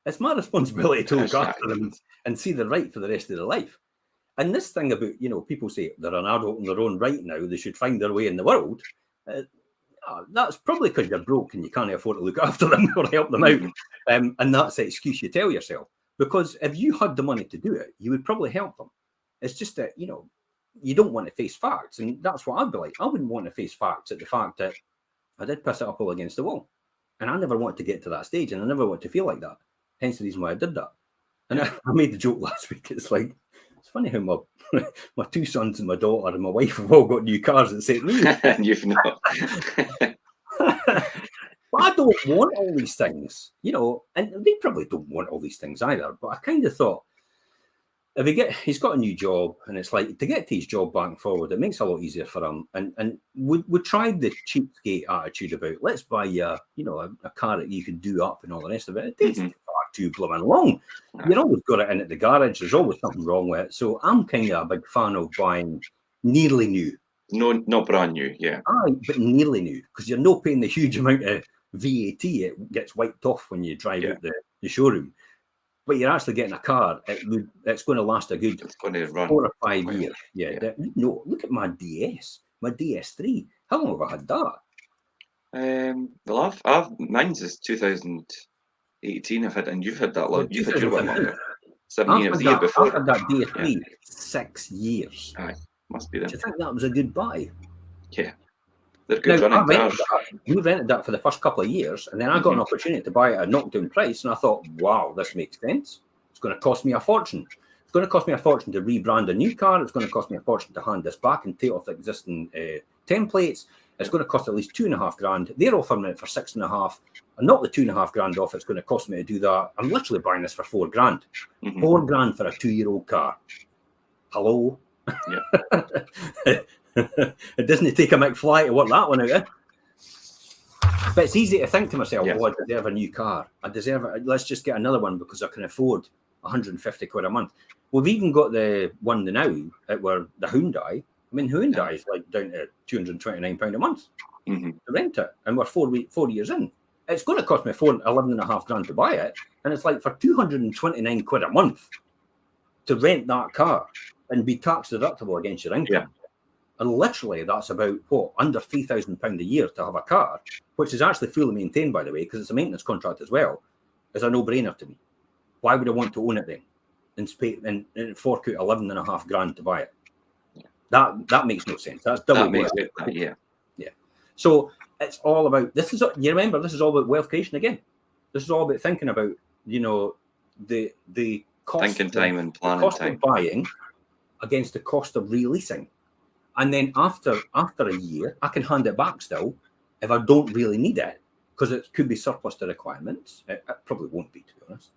It's my responsibility to look after them and see the right for the rest of their life. And this thing about, you know, people say they're an adult in their own right now, they should find their way in the world. That's probably because you're broke and you can't afford to look after them or help them out. And that's the excuse you tell yourself. Because if you had the money to do it, you would probably help them. It's just that, you don't want to face facts. And that's what I'd be like. I wouldn't want to face facts at the fact that I did piss it up all against the wall. And I never want to get to that stage, and I never want to feel like that. Hence the reason why I did that. And I made the joke last week. It's like, it's funny how my two sons and my daughter and my wife have all got new cars except me. You've not. But I don't want all these things, and they probably don't want all these things either. But I kind of thought, if he's got a new job, and it's like, to get to his job back and forward, it makes it a lot easier for him. And we tried the cheapskate attitude about, let's buy a car that you can do up and all the rest of it. It takes far too blooming long. You've always got it in at the garage. There's always something wrong with it. So I'm kind of a big fan of buying nearly new. No, not brand new, yeah. Aye, but nearly new, because you're not paying the huge amount of VAT. It gets wiped off when you drive out the showroom. But you're actually getting a car. It's going to last a good 4 or 5 years. Yeah. No, look at my DS, my DS3. How long have I had that? Well, mine's is 2018. I've had, and you've had that long. You've had your one longer. 7 years. The year before. I've had that DS3 6 years. Aye, must be them. Do you think that was a good buy? Yeah. They're good running cars. We rented that for the first couple of years, and then I got an opportunity to buy it at a knockdown price, and I thought, wow, this makes sense. It's going to cost me a fortune. It's going to cost me a fortune to rebrand a new car. It's going to cost me a fortune to hand this back and take off the existing templates. It's going to cost at least $2,500. They're offering it for $6,500. And not the $2,500 off it's going to cost me to do that. I'm literally buying this for $4,000. $4,000 for a 2-year-old car. Hello? Yeah. It doesn't take a McFly to work that one out, But it's easy to think to myself, I deserve a new car. I deserve it. Let's just get another one because I can afford 150 quid a month. We've even got the one now, where the Hyundai. I mean, Hyundai is like down to £229 a month to rent it. And we're 4 years in. It's going to cost me $11,500 to buy it. And it's like for 229 quid a month to rent that car and be tax deductible against your income. Yeah. And literally, that's about, under £3,000 a year to have a car, which is actually fully maintained, by the way, because it's a maintenance contract as well. It's a no-brainer to me. Why would I want to own it then and fork out $11,500 to buy it? That makes no sense. That's double. Yeah. So it's all about, you remember, this is all about wealth creation again. This is all about thinking about, the cost, thinking time and planning time, of buying against the cost of releasing. And then after a year, I can hand it back still if I don't really need it, because it could be surplus to requirements. It probably won't be, to be honest.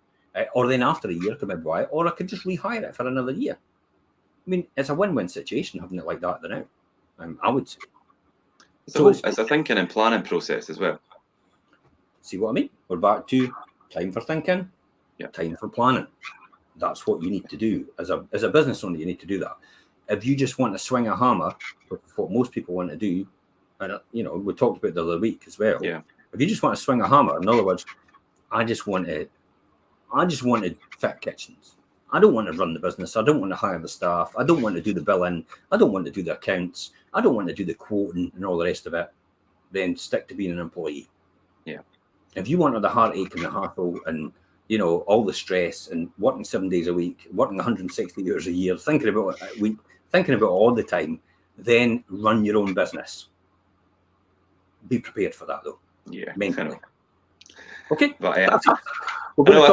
Or then after a year, I could buy it, or I could just rehire it for another year. I mean, it's a win-win situation having it like that now. I would say. So it's a thinking and planning process as well. See what I mean? We're back to time for thinking, time for planning. That's what you need to do. As a business owner, you need to do that. If you just want to swing a hammer, what most people want to do, and we talked about the other week as well. Yeah. If you just want to swing a hammer, in other words, I just wanted fit kitchens. I don't want to run the business. I don't want to hire the staff. I don't want to do the billing. I don't want to do the accounts. I don't want to do the quoting and all the rest of it. Then stick to being an employee. Yeah. If you want the heartache and the hassle and all the stress and working 7 days a week, working 160 hours a year, thinking about it all the time, then run your own business. Be prepared for that, though. Yeah, mentally. Okay, but I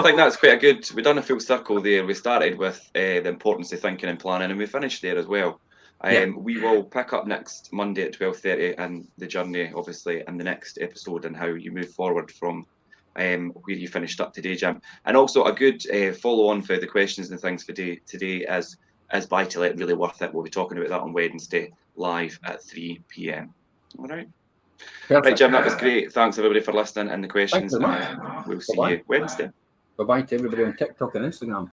think that's quite a good. We've done a full circle there. We started with the importance of thinking and planning, and we finished there as well. We will pick up next Monday at 12:30 and the journey, obviously, and the next episode and how you move forward from where you finished up today, Jim. And also a good follow-on for the questions and things for today is buy to let really worth it. We'll be talking about that on Wednesday live at 3 p.m. All right. Perfect. Right, Jim, that was great. Thanks everybody for listening and the questions. We'll see you Wednesday. Bye-bye to everybody on TikTok and Instagram.